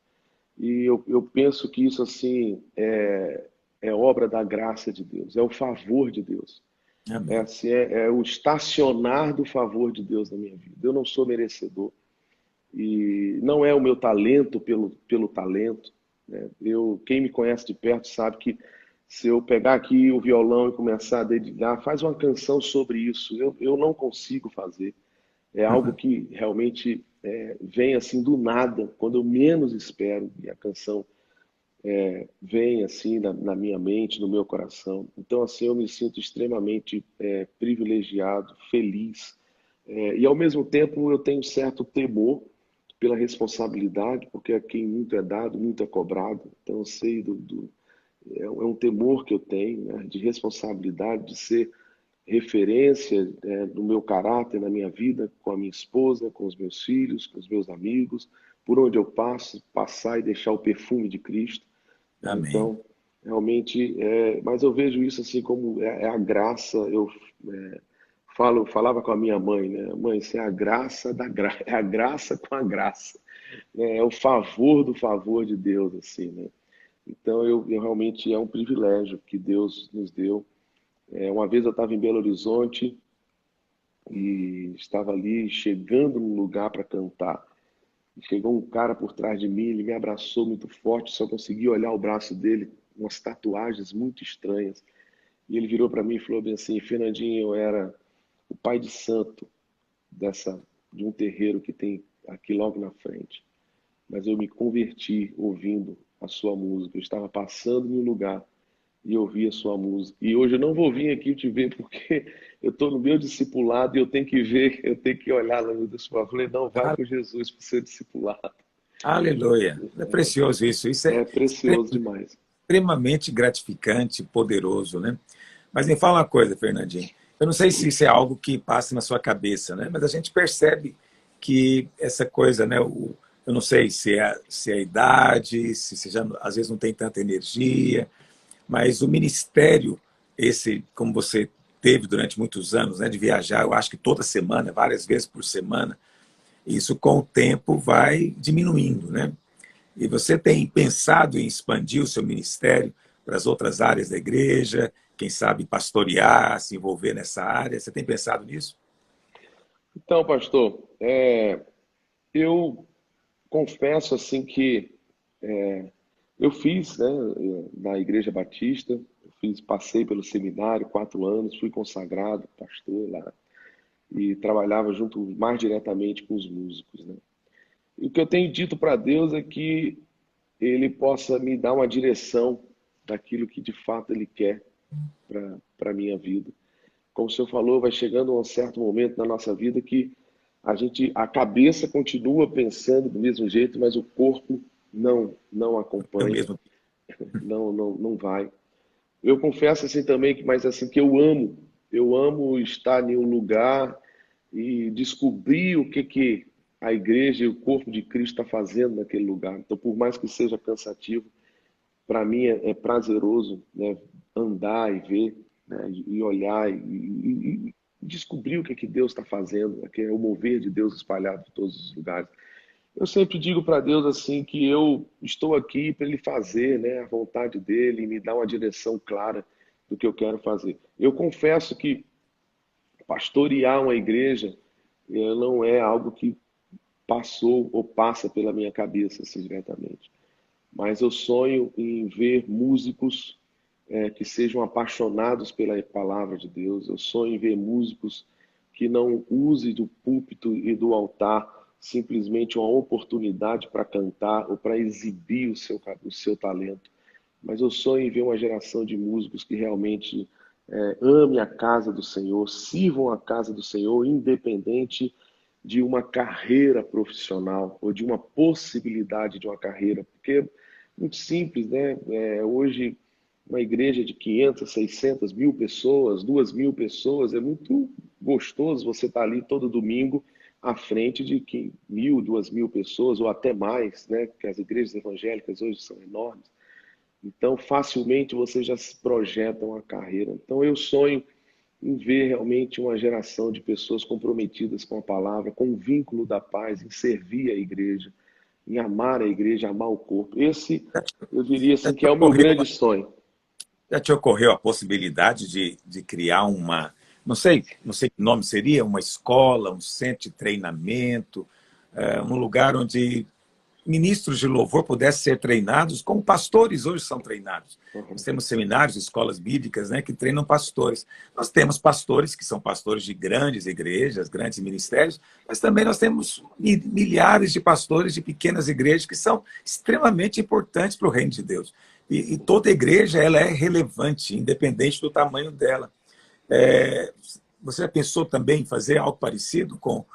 E eu penso que isso assim é obra da graça de Deus, é o favor de Deus. É Amém. assim, é o estacionar do favor de Deus na minha vida. Eu não sou merecedor e não é o meu talento pelo talento, né? Quem me conhece de perto sabe que se eu pegar aqui o violão e começar a dedilhar, faz uma canção sobre isso. Eu não consigo fazer. É algo que realmente vem assim do nada, quando eu menos espero, e a canção vem assim na minha mente, no meu coração. Então, assim, eu me sinto extremamente privilegiado, feliz. E, ao mesmo tempo, eu tenho certo temor pela responsabilidade, porque a quem muito é dado, muito é cobrado. Então, eu sei é um temor que eu tenho, né, de responsabilidade, de ser referência no meu caráter, na minha vida, com a minha esposa, com os meus filhos, com os meus amigos, por onde eu passo, passar e deixar o perfume de Cristo. Amém. Então, realmente, mas eu vejo isso assim como é a graça. Eu falava com a minha mãe, né? Mãe, isso é a graça da graça, é a graça com a graça, né? É o favor do favor de Deus, assim, né? Então, eu realmente é um privilégio que Deus nos deu. Uma vez eu estava em Belo Horizonte e estava ali chegando num lugar para cantar. E chegou um cara por trás de mim, ele me abraçou muito forte, só consegui olhar o braço dele, umas tatuagens muito estranhas. E ele virou para mim e falou bem assim: Fernandinho, eu era o pai de santo de um terreiro que tem aqui logo na frente. Mas eu me converti ouvindo a sua música. Eu estava passando em um lugar e ouvi a sua música. E hoje eu não vou vir aqui te ver porque eu estou no meu discipulado e eu tenho que ver, eu tenho que olhar lá no discipulado. Eu falei, não, vai com Jesus para ser discipulado. Aleluia. É precioso isso. Isso é É precioso demais. extremamente gratificante, poderoso, né? Mas me fala uma coisa, Fernandinho. Eu não sei se isso é algo que passa na sua cabeça, né? Mas a gente percebe que essa coisa, né? Eu não sei se é a idade, se você já às vezes não tem tanta energia, mas o ministério, esse, como você teve durante muitos anos, né, de viajar, eu acho que toda semana, várias vezes por semana, isso com o tempo vai diminuindo, né? E você tem pensado em expandir o seu ministério para as outras áreas da igreja, quem sabe pastorear, se envolver nessa área? Você tem pensado nisso? Então, pastor, eu confesso assim que eu fiz, né, na Igreja Batista, passei pelo seminário 4 anos, fui consagrado pastor lá e trabalhava junto mais diretamente com os músicos, né? E o que eu tenho dito para Deus é que Ele possa me dar uma direção daquilo que de fato Ele quer para a minha vida. Como o senhor falou, vai chegando um certo momento na nossa vida que a cabeça continua pensando do mesmo jeito, mas o corpo não Eu acompanha, mesmo. não vai. Eu confesso assim também mas assim que eu amo estar em um lugar e descobrir o que a igreja e o corpo de Cristo está fazendo naquele lugar. Então, por mais que seja cansativo, para mim é prazeroso, né, andar e ver, né, e olhar e descobrir o que Deus está fazendo, né, que é o mover de Deus espalhado por todos os lugares. Eu sempre digo para Deus assim que eu estou aqui para Ele fazer, né, a vontade dele e me dar uma direção clara do que eu quero fazer. Eu confesso que pastorear uma igreja não é algo que passou ou passa pela minha cabeça assim, diretamente. Mas eu sonho em ver músicos que sejam apaixonados pela palavra de Deus. Eu sonho em ver músicos que não usem do púlpito e do altar simplesmente uma oportunidade para cantar ou para exibir o seu talento. Mas eu sonho em ver uma geração de músicos que realmente ame a casa do Senhor, sirvam a casa do Senhor, independente de uma carreira profissional ou de uma possibilidade de uma carreira, porque é muito simples, né? Hoje, uma igreja de 500, 600 mil pessoas, 2.000 pessoas, é muito gostoso você estar ali todo domingo à frente de 1.000, 2.000 pessoas, ou até mais, né? Porque as igrejas evangélicas hoje são enormes. Então, facilmente você já se projeta uma carreira. Então, eu sonho em ver realmente uma geração de pessoas comprometidas com a palavra, com o vínculo da paz, em servir a igreja, em amar a igreja, amar o corpo. Esse, eu diria Já assim, te que é o meu ocorreu, grande sonho. já te ocorreu a possibilidade de criar uma, não sei que nome seria, uma escola, um centro de treinamento, um lugar onde ministros de louvor pudessem ser treinados, como pastores hoje são treinados. Nós Uhum. temos seminários, escolas bíblicas, né, que treinam pastores. Nós temos pastores que são pastores de grandes igrejas, grandes ministérios, mas também nós temos milhares de pastores de pequenas igrejas que são extremamente importantes para o reino de Deus. E toda igreja ela é relevante, independente do tamanho dela. Você já pensou também em fazer algo parecido com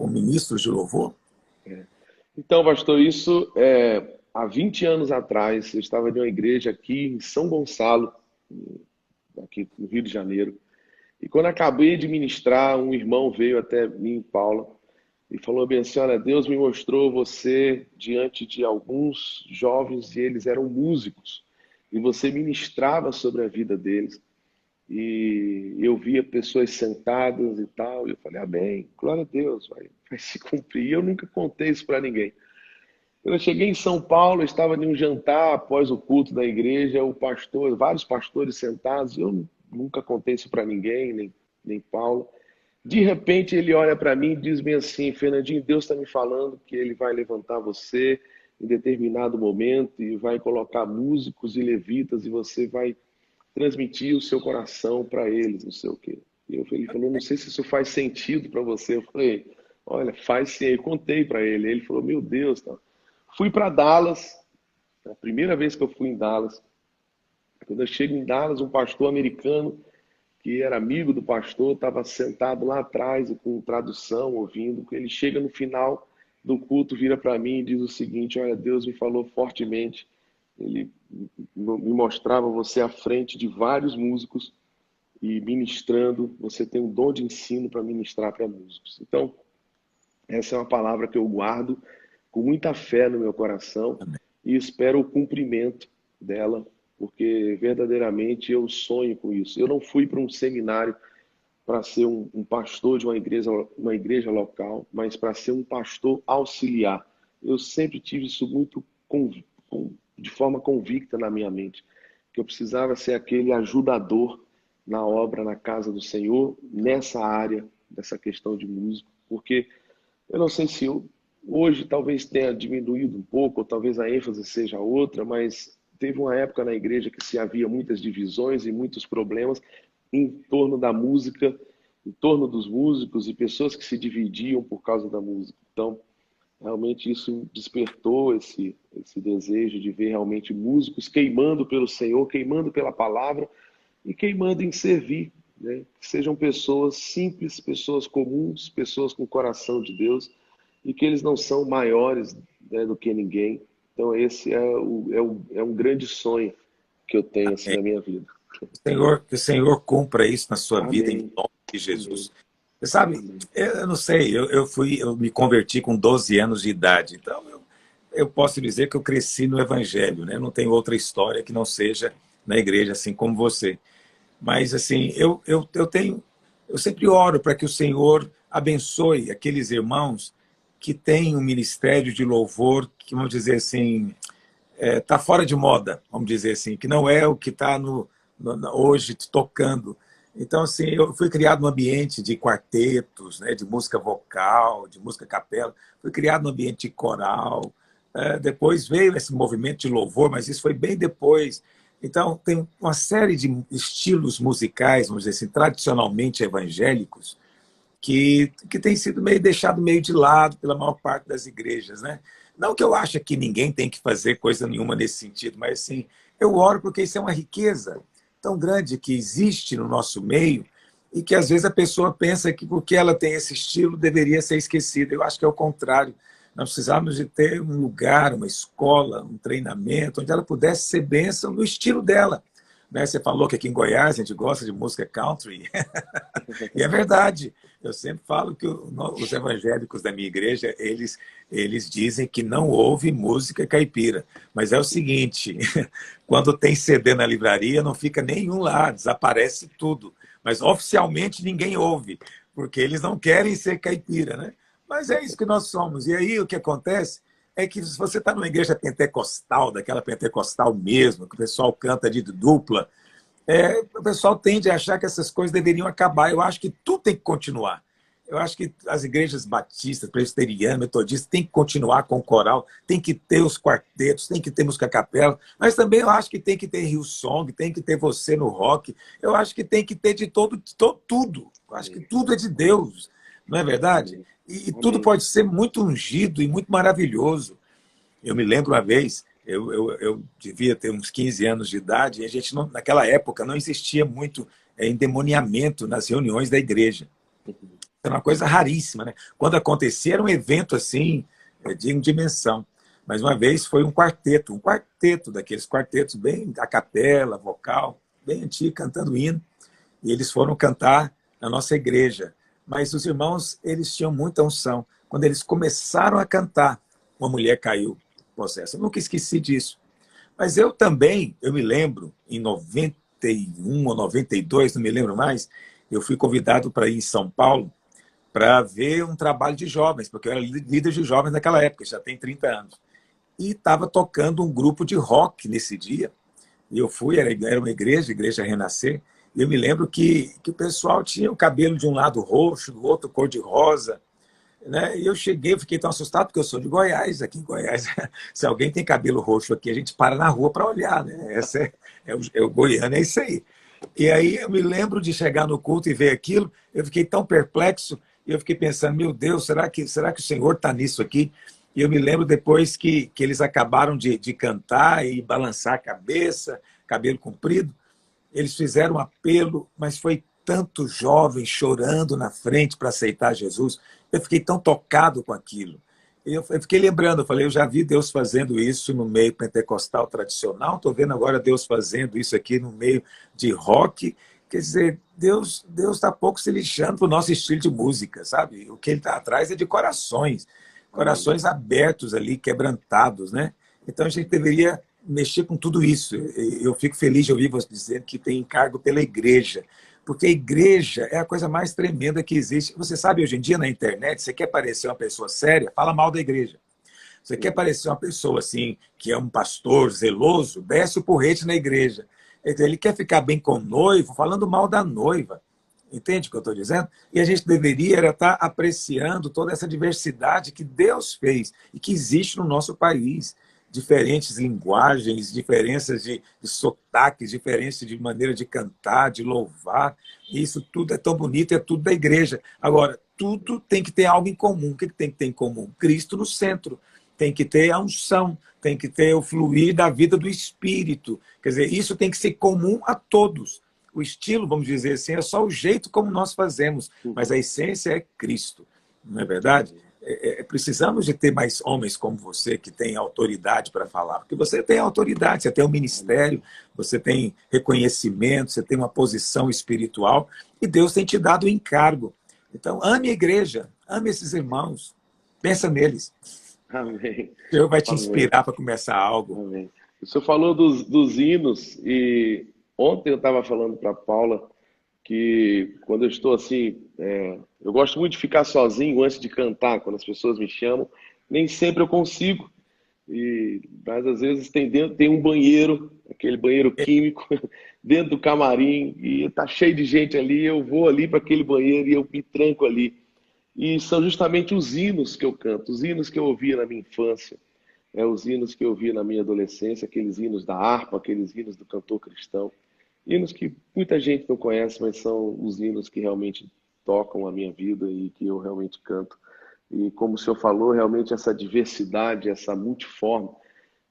ministros de louvor? Então, pastor, há 20 anos atrás, eu estava em uma igreja aqui em São Gonçalo, aqui no Rio de Janeiro, e quando acabei de ministrar, um irmão veio até mim, Paulo, e falou bem assim, olha, Deus me mostrou você diante de alguns jovens e eles eram músicos, e você ministrava sobre a vida deles, e eu via pessoas sentadas e tal, e eu falei, amém, glória a Deus, vai se cumprir. E eu nunca contei isso para ninguém. Quando eu cheguei em São Paulo, eu estava em um jantar após o culto da igreja, o pastor, vários pastores sentados, eu nunca contei isso para ninguém, nem Paulo. De repente ele olha para mim e diz bem assim: Fernandinho, Deus está me falando que ele vai levantar você em determinado momento e vai colocar músicos e levitas e você vai transmitir o seu coração para eles, não sei o quê. E ele falou: não sei se isso faz sentido para você. Eu falei: olha, faz sim. Eu contei para ele. Ele falou: meu Deus, tá. Fui para Dallas, a primeira vez que eu fui em Dallas. Quando eu chego em Dallas, um pastor americano, que era amigo do pastor, estava sentado lá atrás com tradução, ouvindo. Ele chega no final do culto, vira para mim e diz o seguinte: olha, Deus me falou fortemente. Ele me mostrava você à frente de vários músicos e ministrando. Você tem um dom de ensino para ministrar para músicos. Então, essa é uma palavra que eu guardo com muita fé no meu coração e espero o cumprimento dela, porque verdadeiramente eu sonho com isso. Eu não fui para um seminário para ser um pastor de uma igreja local, mas para ser um pastor auxiliar. Eu sempre tive isso muito de forma convicta na minha mente, que eu precisava ser aquele ajudador na obra, na casa do Senhor, nessa área, dessa questão de música, porque eu não sei se hoje talvez tenha diminuído um pouco, ou talvez a ênfase seja outra, mas teve uma época na igreja que se havia muitas divisões e muitos problemas em torno da música, em torno dos músicos e pessoas que se dividiam por causa da música. Então, realmente isso despertou esse desejo de ver realmente músicos queimando pelo Senhor, queimando pela palavra e queimando em servir, né? Que sejam pessoas simples, pessoas comuns, pessoas com o coração de Deus, e que eles não são maiores, né, do que ninguém. Então esse é um grande sonho que eu tenho assim, na minha vida. Que o Senhor cumpra isso na sua vida, em Amém. nome de Jesus. Amém. Você sabe, Amém. eu não sei, eu me converti com 12 anos de idade, então eu posso dizer que eu cresci no Evangelho, né? Não tem outra história que não seja na igreja, assim como você. Mas, assim, eu sempre oro para que o Senhor abençoe aqueles irmãos que têm um ministério de louvor, que, vamos dizer assim, está fora de moda, vamos dizer assim, que não é o que está hoje tocando. Então, assim, eu fui criado num ambiente de quartetos, né, de música vocal, de música capela, fui criado num ambiente de coral. Depois veio esse movimento de louvor, mas isso foi bem depois. Então, tem uma série de estilos musicais, vamos dizer assim, tradicionalmente evangélicos, que tem sido meio deixado meio de lado pela maior parte das igrejas, né? Não que eu ache que ninguém tem que fazer coisa nenhuma nesse sentido, mas assim, eu oro porque isso é uma riqueza tão grande que existe no nosso meio e que às vezes a pessoa pensa que porque ela tem esse estilo deveria ser esquecida. Eu acho que é o contrário. Nós precisamos de ter um lugar, uma escola, um treinamento, onde ela pudesse ser bênção no estilo dela. Né? Você falou que aqui em Goiás a gente gosta de música country. E é verdade. Eu sempre falo que os evangélicos da minha igreja, eles dizem que não houve música caipira. Mas é o seguinte, quando tem CD na livraria, não fica nenhum lá, desaparece tudo. Mas oficialmente ninguém ouve, porque eles não querem ser caipira, né? Mas é isso que nós somos. E aí o que acontece é que se você está numa igreja pentecostal, daquela pentecostal mesmo, que o pessoal canta de dupla, o pessoal tende a achar que essas coisas deveriam acabar. Eu acho que tudo tem que continuar. Eu acho que as igrejas batistas, presbiterianas, metodistas, tem que continuar com o coral, tem que ter os quartetos, tem que ter música capela, mas também eu acho que tem que ter Hillsong, tem que ter você no rock, eu acho que tem que ter de tudo. Eu acho que tudo é de Deus, não é verdade? E tudo pode ser muito ungido e muito maravilhoso. Eu me lembro uma vez, eu devia ter uns 15 anos de idade, e a gente, naquela época, não existia muito endemoniamento nas reuniões da igreja. Era uma coisa raríssima, né? Quando acontecia, era um evento assim, de dimensão. Mas uma vez foi um quarteto daqueles quartetos bem a capela, vocal, bem antigo, cantando hino. E eles foram cantar na nossa igreja. Mas os irmãos, eles tinham muita unção. Quando eles começaram a cantar, uma mulher caiu possessa. Eu nunca esqueci disso. Mas eu também, eu me lembro, em 91 ou 92, não me lembro mais, eu fui convidado para ir em São Paulo para ver um trabalho de jovens, porque eu era líder de jovens naquela época, já tem 30 anos. e estava tocando um grupo de rock nesse dia. E eu fui, era uma igreja, Igreja Renascer, e eu me lembro que o pessoal tinha o cabelo de um lado roxo, do outro cor-de-rosa, né? E eu cheguei, fiquei tão assustado, porque eu sou de Goiás, aqui em Goiás, se alguém tem cabelo roxo aqui, a gente para na rua para olhar, né? Essa é o goiano, é isso aí. E aí eu me lembro de chegar no culto e ver aquilo, eu fiquei tão perplexo, e eu fiquei pensando, meu Deus, será que o Senhor está nisso aqui? E eu me lembro depois que eles acabaram de cantar e balançar a cabeça, cabelo comprido, eles fizeram um apelo, mas foi tanto jovem chorando na frente para aceitar Jesus. Eu fiquei tão tocado com aquilo. Eu fiquei lembrando, eu falei, eu já vi Deus fazendo isso no meio pentecostal tradicional, estou vendo agora Deus fazendo isso aqui no meio de rock. Quer dizer, Deus está pouco se lixando para o nosso estilo de música, sabe? O que ele está atrás é de corações abertos ali, quebrantados, né? Então a gente deveria mexer com tudo isso. Eu fico feliz de ouvir você dizer que tem encargo pela igreja, porque a igreja é a coisa mais tremenda que existe. Você sabe, hoje em dia na internet, você quer parecer uma pessoa séria, fala mal da igreja. Você quer parecer uma pessoa assim, que é um pastor zeloso, desce o porrete na igreja. Então, ele quer ficar bem com o noivo, falando mal da noiva. Entende o que eu estou dizendo? E a gente deveria estar apreciando toda essa diversidade que Deus fez e que existe no nosso país. Diferentes linguagens, diferenças de sotaques, diferenças de maneira de cantar, de louvar. Isso tudo é tão bonito, é tudo da igreja. Agora, tudo tem que ter algo em comum. O que tem que ter em comum? Cristo no centro. Tem que ter a unção, tem que ter o fluir da vida do Espírito. Quer dizer, isso tem que ser comum a todos. O estilo, vamos dizer assim, é só o jeito como nós fazemos, mas a essência é Cristo, não é verdade? Precisamos de ter mais homens como você, que têm autoridade para falar, porque você tem autoridade, você tem um ministério, você tem reconhecimento, você tem uma posição espiritual, e Deus tem te dado o encargo. Então, ame a igreja, ame esses irmãos, pensa neles. Amém. O Senhor vai te Amém. inspirar para começar algo. Amém. O senhor falou dos hinos, e ontem eu estava falando para Paula que quando eu estou assim, eu gosto muito de ficar sozinho antes de cantar, quando as pessoas me chamam, nem sempre eu consigo, mas às vezes tem um banheiro, aquele banheiro químico, dentro do camarim, e tá cheio de gente ali, eu vou ali para aquele banheiro e eu me tranco ali. E são justamente os hinos que eu canto, os hinos que eu ouvia na minha infância, os hinos que eu ouvia na minha adolescência, aqueles hinos da harpa, aqueles hinos do cantor cristão. Hinos que muita gente não conhece, mas são os hinos que realmente tocam a minha vida e que eu realmente canto. E como o senhor falou, realmente essa diversidade, essa multiforme,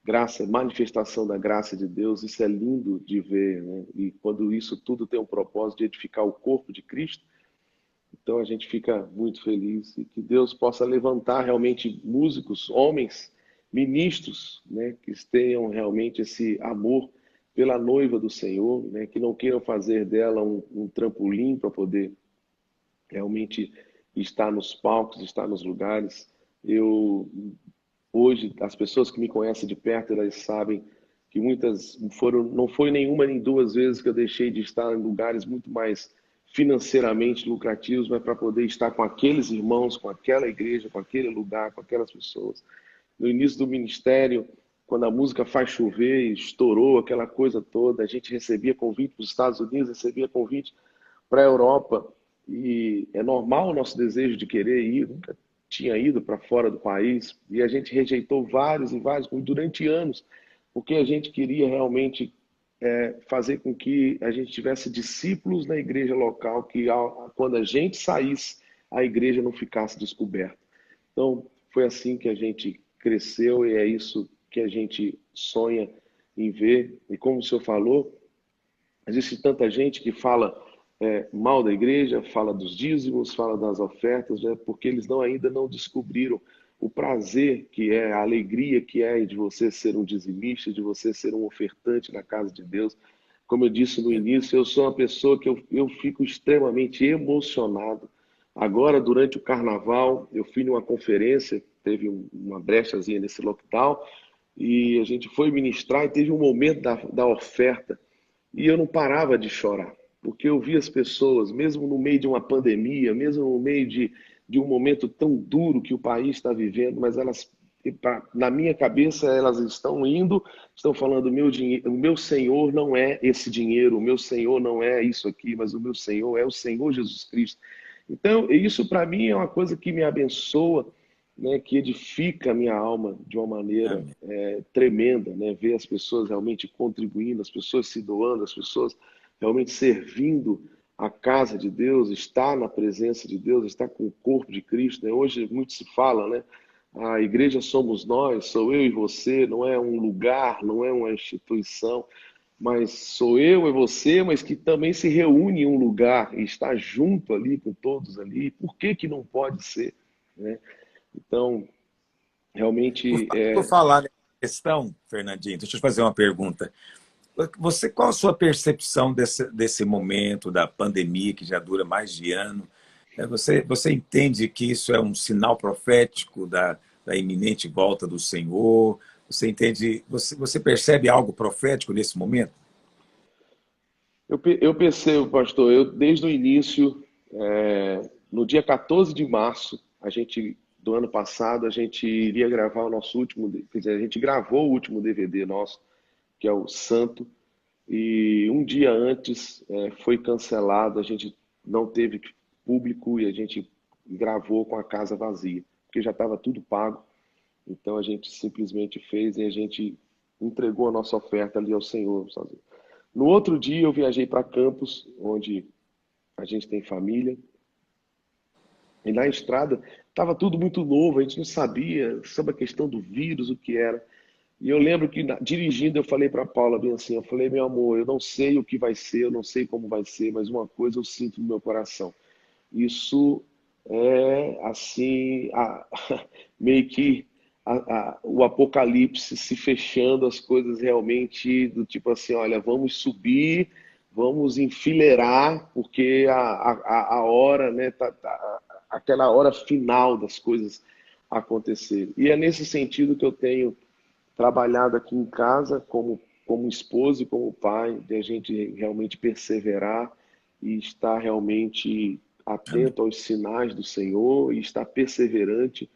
graça, manifestação da graça de Deus, isso é lindo de ver, né? E quando isso tudo tem um propósito de edificar o corpo de Cristo, então a gente fica muito feliz e que Deus possa levantar realmente músicos, homens, ministros, né, que tenham realmente esse amor pela noiva do Senhor, né, que não queiram fazer dela um trampolim para poder realmente estar nos palcos, estar nos lugares. Hoje, as pessoas que me conhecem de perto, elas sabem que muitas não foi nenhuma nem duas vezes que eu deixei de estar em lugares muito mais financeiramente lucrativos, mas para poder estar com aqueles irmãos, com aquela igreja, com aquele lugar, com aquelas pessoas. No início do ministério, quando a música Faz Chover, estourou aquela coisa toda, a gente recebia convite para os Estados Unidos, recebia convite para a Europa, e é normal o nosso desejo de querer ir, nunca tinha ido para fora do país, e a gente rejeitou vários e vários durante anos, porque a gente queria realmente fazer com que a gente tivesse discípulos na igreja local, que quando a gente saísse, a igreja não ficasse descoberta. Então, foi assim que a gente cresceu e é isso que a gente sonha em ver. E como o senhor falou, existe tanta gente que fala mal da igreja, fala dos dízimos, fala das ofertas, né, porque eles ainda não descobriram o prazer que é, a alegria que é de você ser um dizimista, de você ser um ofertante na casa de Deus. Como eu disse no início, eu sou uma pessoa que eu fico extremamente emocionado. Agora, durante o carnaval, eu fui numa conferência, teve uma brechazinha nesse lockdown, e a gente foi ministrar e teve um momento da oferta, e eu não parava de chorar, porque eu vi as pessoas, mesmo no meio de uma pandemia, mesmo no meio de um momento tão duro que o país está vivendo, mas elas na minha cabeça, elas estão falando, o meu dinheiro, o meu Senhor não é esse dinheiro, o meu Senhor não é isso aqui, mas o meu Senhor é o Senhor Jesus Cristo. Então, isso para mim é uma coisa que me abençoa, né, que edifica a minha alma de uma maneira Amém. tremenda, né, ver as pessoas realmente contribuindo, as pessoas se doando, as pessoas realmente servindo a casa de Deus, estar na presença de Deus, estar com o corpo de Cristo, né? Hoje muito se fala, né? A igreja somos nós, sou eu e você, não é um lugar, não é uma instituição, mas sou eu e você, mas que também se reúne em um lugar e está junto ali com todos ali. Por que que não pode ser, né? Então, realmente Por falar nessa questão, Fernandinho, deixa eu te fazer uma pergunta. Qual a sua percepção desse momento da pandemia que já dura mais de ano? Você entende que isso é um sinal profético da iminente volta do Senhor? Você entende? Você percebe algo profético nesse momento? eu percebo, pastor, eu desde o início, no dia 14 de março, do ano passado, a gente iria gravar o nosso último, quer dizer, a gente gravou o último DVD nosso, que é o Santo, e um dia antes foi cancelado, a gente não teve público e a gente gravou com a casa vazia, porque já estava tudo pago, então a gente simplesmente fez e a gente entregou a nossa oferta ali ao Senhor. Sabe? No outro dia eu viajei para Campos, onde a gente tem família, e na estrada estava tudo muito novo, a gente não sabia sobre a questão do vírus, o que era. E eu lembro que dirigindo eu falei para Paula bem assim, eu falei, meu amor, eu não sei o que vai ser, eu não sei como vai ser, mas uma coisa eu sinto no meu coração. Isso é assim, meio que o apocalipse se fechando, as coisas realmente do tipo assim, olha, vamos subir, vamos enfileirar, porque a hora, né, aquela hora final das coisas acontecer. E é nesse sentido que eu tenho trabalhado aqui em casa como esposo e como pai, de a gente realmente perseverar e estar realmente Amém. atento aos sinais do Senhor e estar perseverante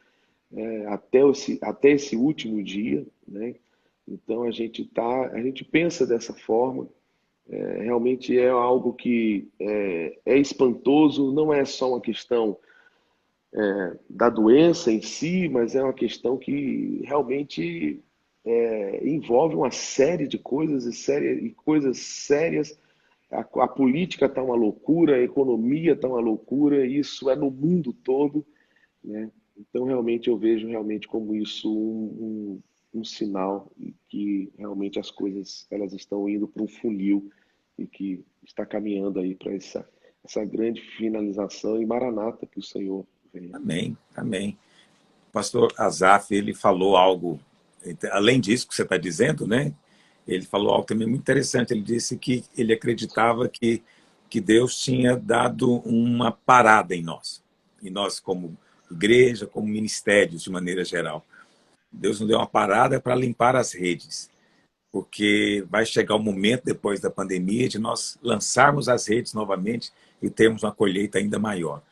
até esse último dia, né? Então a gente pensa dessa forma. Realmente é algo que é espantoso, não é só uma questão da doença em si, mas é uma questão que realmente envolve uma série de coisas e coisas sérias. A política está uma loucura, a economia está uma loucura, e isso é no mundo todo, né? Então, realmente, eu vejo realmente como isso um sinal e que realmente as coisas elas estão indo para um funil e que está caminhando aí para essa grande finalização e maranata que o Senhor venha. Amém. Amém. O pastor Azaf, ele falou algo, além disso que você está dizendo, né? Ele falou algo também muito interessante. Ele disse que ele acreditava que Deus tinha dado uma parada em nós como igreja, como ministérios de maneira geral. Deus nos deu uma parada para limpar as redes, porque vai chegar o momento depois da pandemia de nós lançarmos as redes novamente e termos uma colheita ainda maior.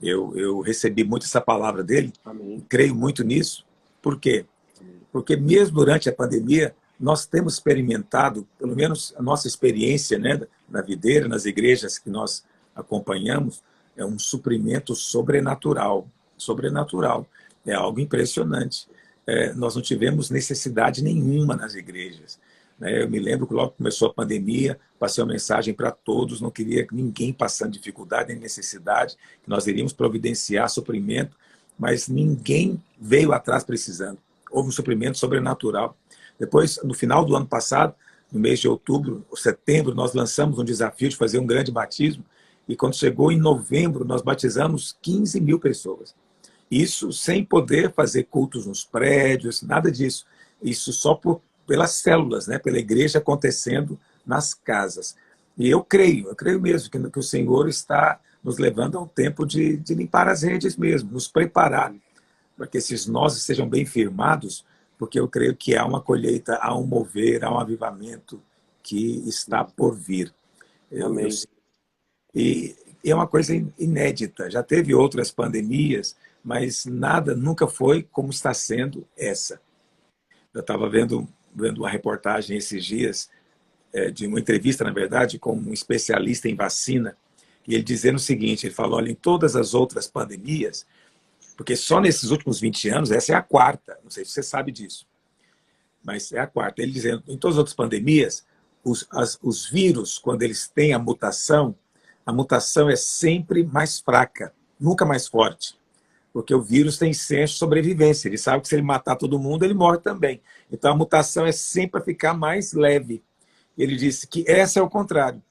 Eu recebi muito essa palavra dele e Amém. creio muito nisso. Por quê? Amém. Porque mesmo durante a pandemia, nós temos experimentado, pelo menos a nossa experiência, né, na videira, nas igrejas que nós acompanhamos, é um suprimento sobrenatural. Sobrenatural. É algo impressionante. Nós não tivemos necessidade nenhuma nas igrejas. Né? Eu me lembro que logo que começou a pandemia, passei uma mensagem para todos, não queria ninguém passando dificuldade nem necessidade, que nós iríamos providenciar suprimento, mas ninguém veio atrás precisando. Houve um suprimento sobrenatural. Depois, no final do ano passado, no mês de outubro, ou setembro, nós lançamos um desafio de fazer um grande batismo, e quando chegou em novembro, nós batizamos 15 mil pessoas. Isso sem poder fazer cultos nos prédios, nada disso. Isso só pelas células, né? Pela igreja acontecendo nas casas. E eu creio mesmo que o Senhor está nos levando ao tempo de limpar as redes mesmo, nos preparar para que esses nós sejam bem firmados, porque eu creio que há uma colheita, há um mover, há um avivamento que está por vir. Amém. E é uma coisa inédita. Já teve outras pandemias, mas nada nunca foi como está sendo essa. Eu estava vendo uma reportagem esses dias, de uma entrevista, na verdade, com um especialista em vacina, e ele dizendo o seguinte, ele falou, olha, em todas as outras pandemias, porque só nesses últimos 20 anos, essa é a quarta, não sei se você sabe disso, mas é a quarta. Ele dizendo, em todas as outras pandemias, os vírus, quando eles têm a mutação é sempre mais fraca, nunca mais forte. Porque o vírus tem senso de sobrevivência. Ele sabe que se ele matar todo mundo, ele morre também. Então a mutação é sempre para ficar mais leve. Ele disse que essa é o contrário.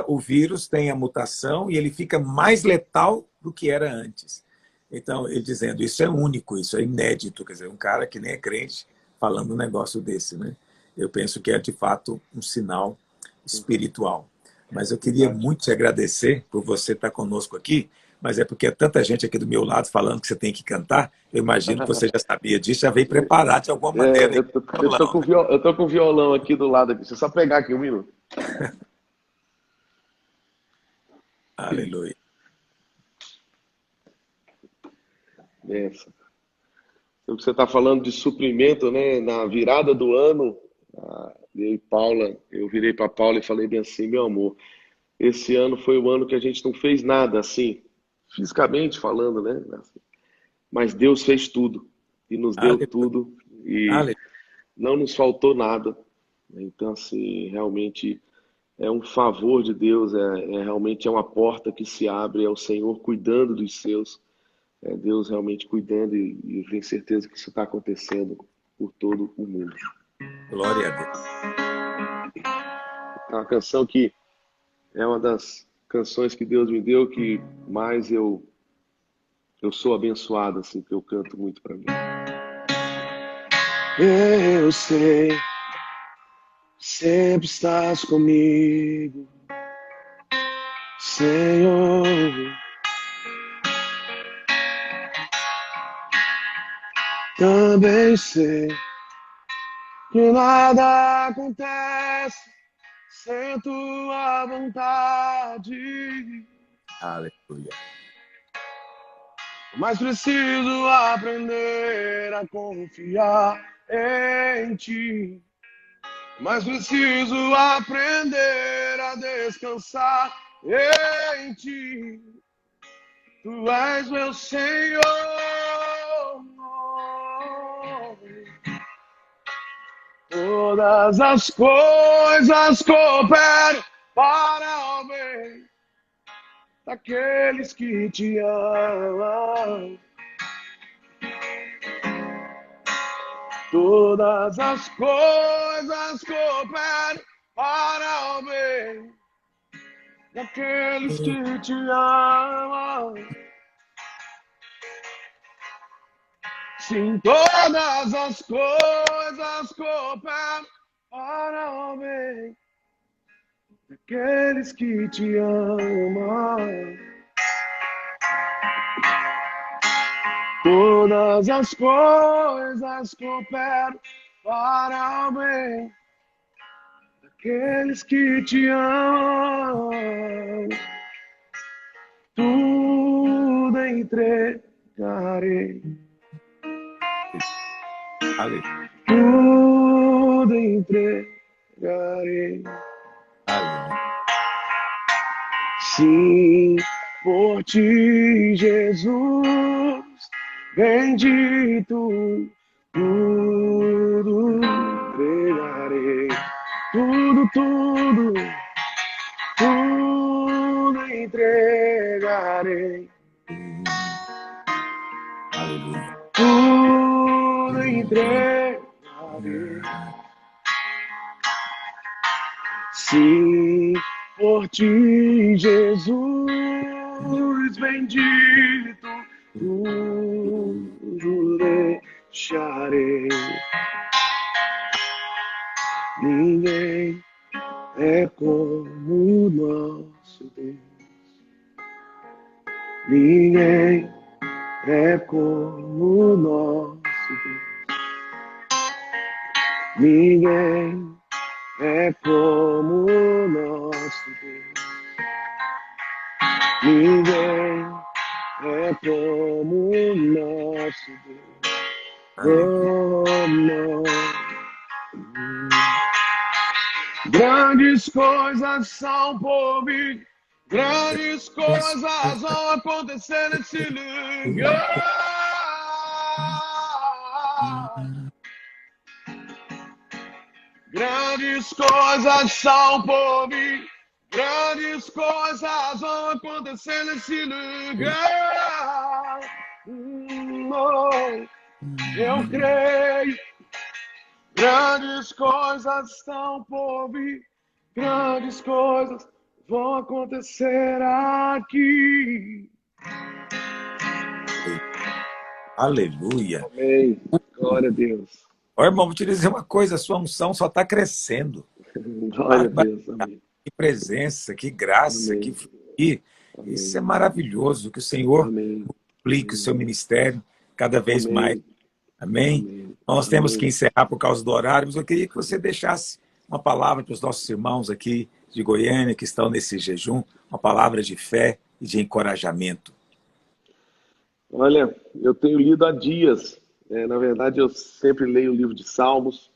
O vírus tem a mutação e ele fica mais letal do que era antes. Então, ele dizendo, isso é único, isso é inédito. Quer dizer, um cara que nem é crente falando um negócio desse, né? Eu penso que é, de fato, um sinal espiritual. Mas eu queria muito te agradecer por você estar conosco aqui, mas é porque é tanta gente aqui do meu lado falando que você tem que cantar, eu imagino que você já sabia disso, já veio preparado de alguma maneira. Eu tô com o violão aqui do lado, aqui. Deixa eu só pegar aqui um minuto. Aleluia. Essa. Você está falando de suprimento, né? Na virada do ano, eu virei para Paula e falei bem assim, meu amor, esse ano foi o ano que a gente não fez nada assim, fisicamente falando, né? Mas Deus fez tudo e nos deu Aleluia. tudo e Aleluia. não nos faltou nada. Então, assim, realmente é um favor de Deus, realmente é uma porta que se abre, é o Senhor cuidando dos seus, é Deus realmente cuidando e eu tenho certeza que isso está acontecendo por todo o mundo. Glória a Deus. É uma canção que é uma das canções que Deus me deu que mais eu sou abençoado, assim, que eu canto muito para mim. Eu sei, sempre estás comigo, Senhor. Também sei que nada acontece sem tua vontade. Aleluia. Mas preciso aprender a confiar em ti. Mas preciso aprender a descansar em ti. Tu és meu Senhor. Todas as coisas cooperam para o bem daqueles que te amam. Todas as coisas cooperam para o bem daqueles que te amam. Sim, todas as coisas cooperam para o bem daqueles que te amam. Todas as coisas cooperam para o bem daqueles que te amam. Tudo entregarei. Aleluia. Tudo entregarei. Aleluia. Sim, por ti, Jesus, bendito, tudo entregarei. Tudo, tudo, tudo entregarei. Aleluia. Tudo entregarei. Sim, por ti, Jesus, bendito, tudo deixarei. Ninguém é como o nosso Deus. Ninguém é como o nosso Deus. Ninguém é como o nosso Deus. Ninguém é como Oh, grandes coisas são por vir, grandes coisas vão acontecer nesse lugar. Grandes coisas são por vir, grandes coisas vão acontecer nesse lugar. Eu creio. Grandes coisas estão por vir, grandes coisas vão acontecer aqui. Aleluia. Amém. Glória a Deus. Ó, irmão, vou te dizer uma coisa, a sua unção só está crescendo. Glória a Deus. Amém. Que presença, que graça, Amém. que fluir. Isso é maravilhoso, que o Senhor Amém. multiplique o seu ministério cada vez Amém. mais. Amém? Amém. Nós temos Amém. que encerrar por causa do horário, mas eu queria que você deixasse uma palavra para os nossos irmãos aqui de Goiânia, que estão nesse jejum, uma palavra de fé e de encorajamento. Olha, eu tenho lido há dias. Na verdade, eu sempre leio o livro de Salmos.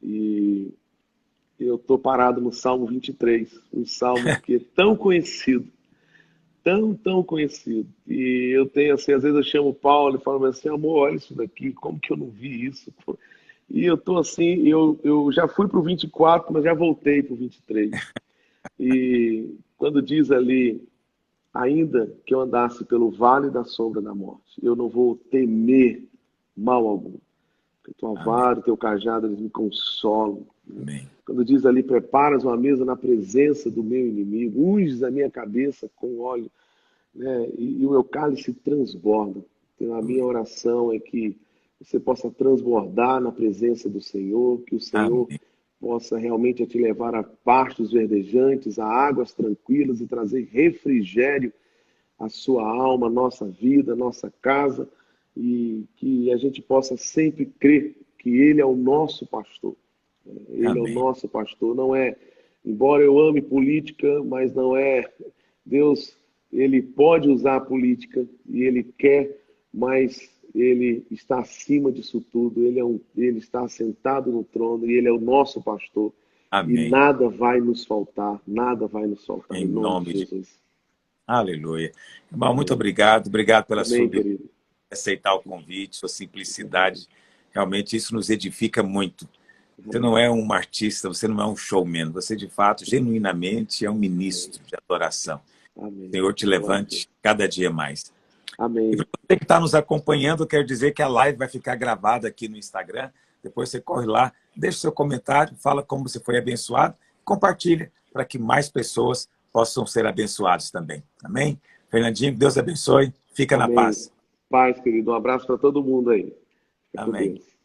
E eu estou parado no Salmo 23, um salmo que é tão conhecido, tão conhecido. E eu tenho assim, às vezes eu chamo o Paulo e falo assim, amor, olha isso daqui, como que eu não vi isso? E eu tô assim, eu já fui para o 24, mas já voltei para o 23. E quando diz ali, ainda que eu andasse pelo vale da sombra da morte, eu não vou temer mal algum. Porque tua vara, teu cajado, eles me consolam. Amém. Quando diz ali, preparas uma mesa na presença do meu inimigo, unges a minha cabeça com óleo, né? E o meu cálice transborda. Então, a minha oração é que você possa transbordar na presença do Senhor, que o Senhor Amém. possa realmente te levar a pastos verdejantes, a águas tranquilas e trazer refrigério à sua alma, à nossa vida, à nossa casa, e que a gente possa sempre crer que Ele é o nosso pastor. Ele Amém. é o nosso pastor, não é, embora eu ame política, mas não é, Deus, Ele pode usar a política e Ele quer, mas Ele está acima disso tudo, Ele está sentado no trono e Ele é o nosso pastor. Amém. E nada vai nos faltar, Em nome de Jesus. Aleluia. Irmão, muito Amém. obrigado pela sua Amém, querido. aceitar o convite, sua simplicidade. Realmente isso nos edifica muito. Você não é um artista, você não é um showman, você de fato, genuinamente, é um ministro de adoração. Amém. O Senhor te levante cada dia mais. Amém. E para você que está nos acompanhando, eu quero dizer que a live vai ficar gravada aqui no Instagram. Depois você corre lá, deixa seu comentário, fala como você foi abençoado, compartilha para que mais pessoas possam ser abençoadas também. Amém? Fernandinho, Deus abençoe. Fica na Amém. paz. Paz, querido. Um abraço para todo mundo aí. Fica com Amém. Deus.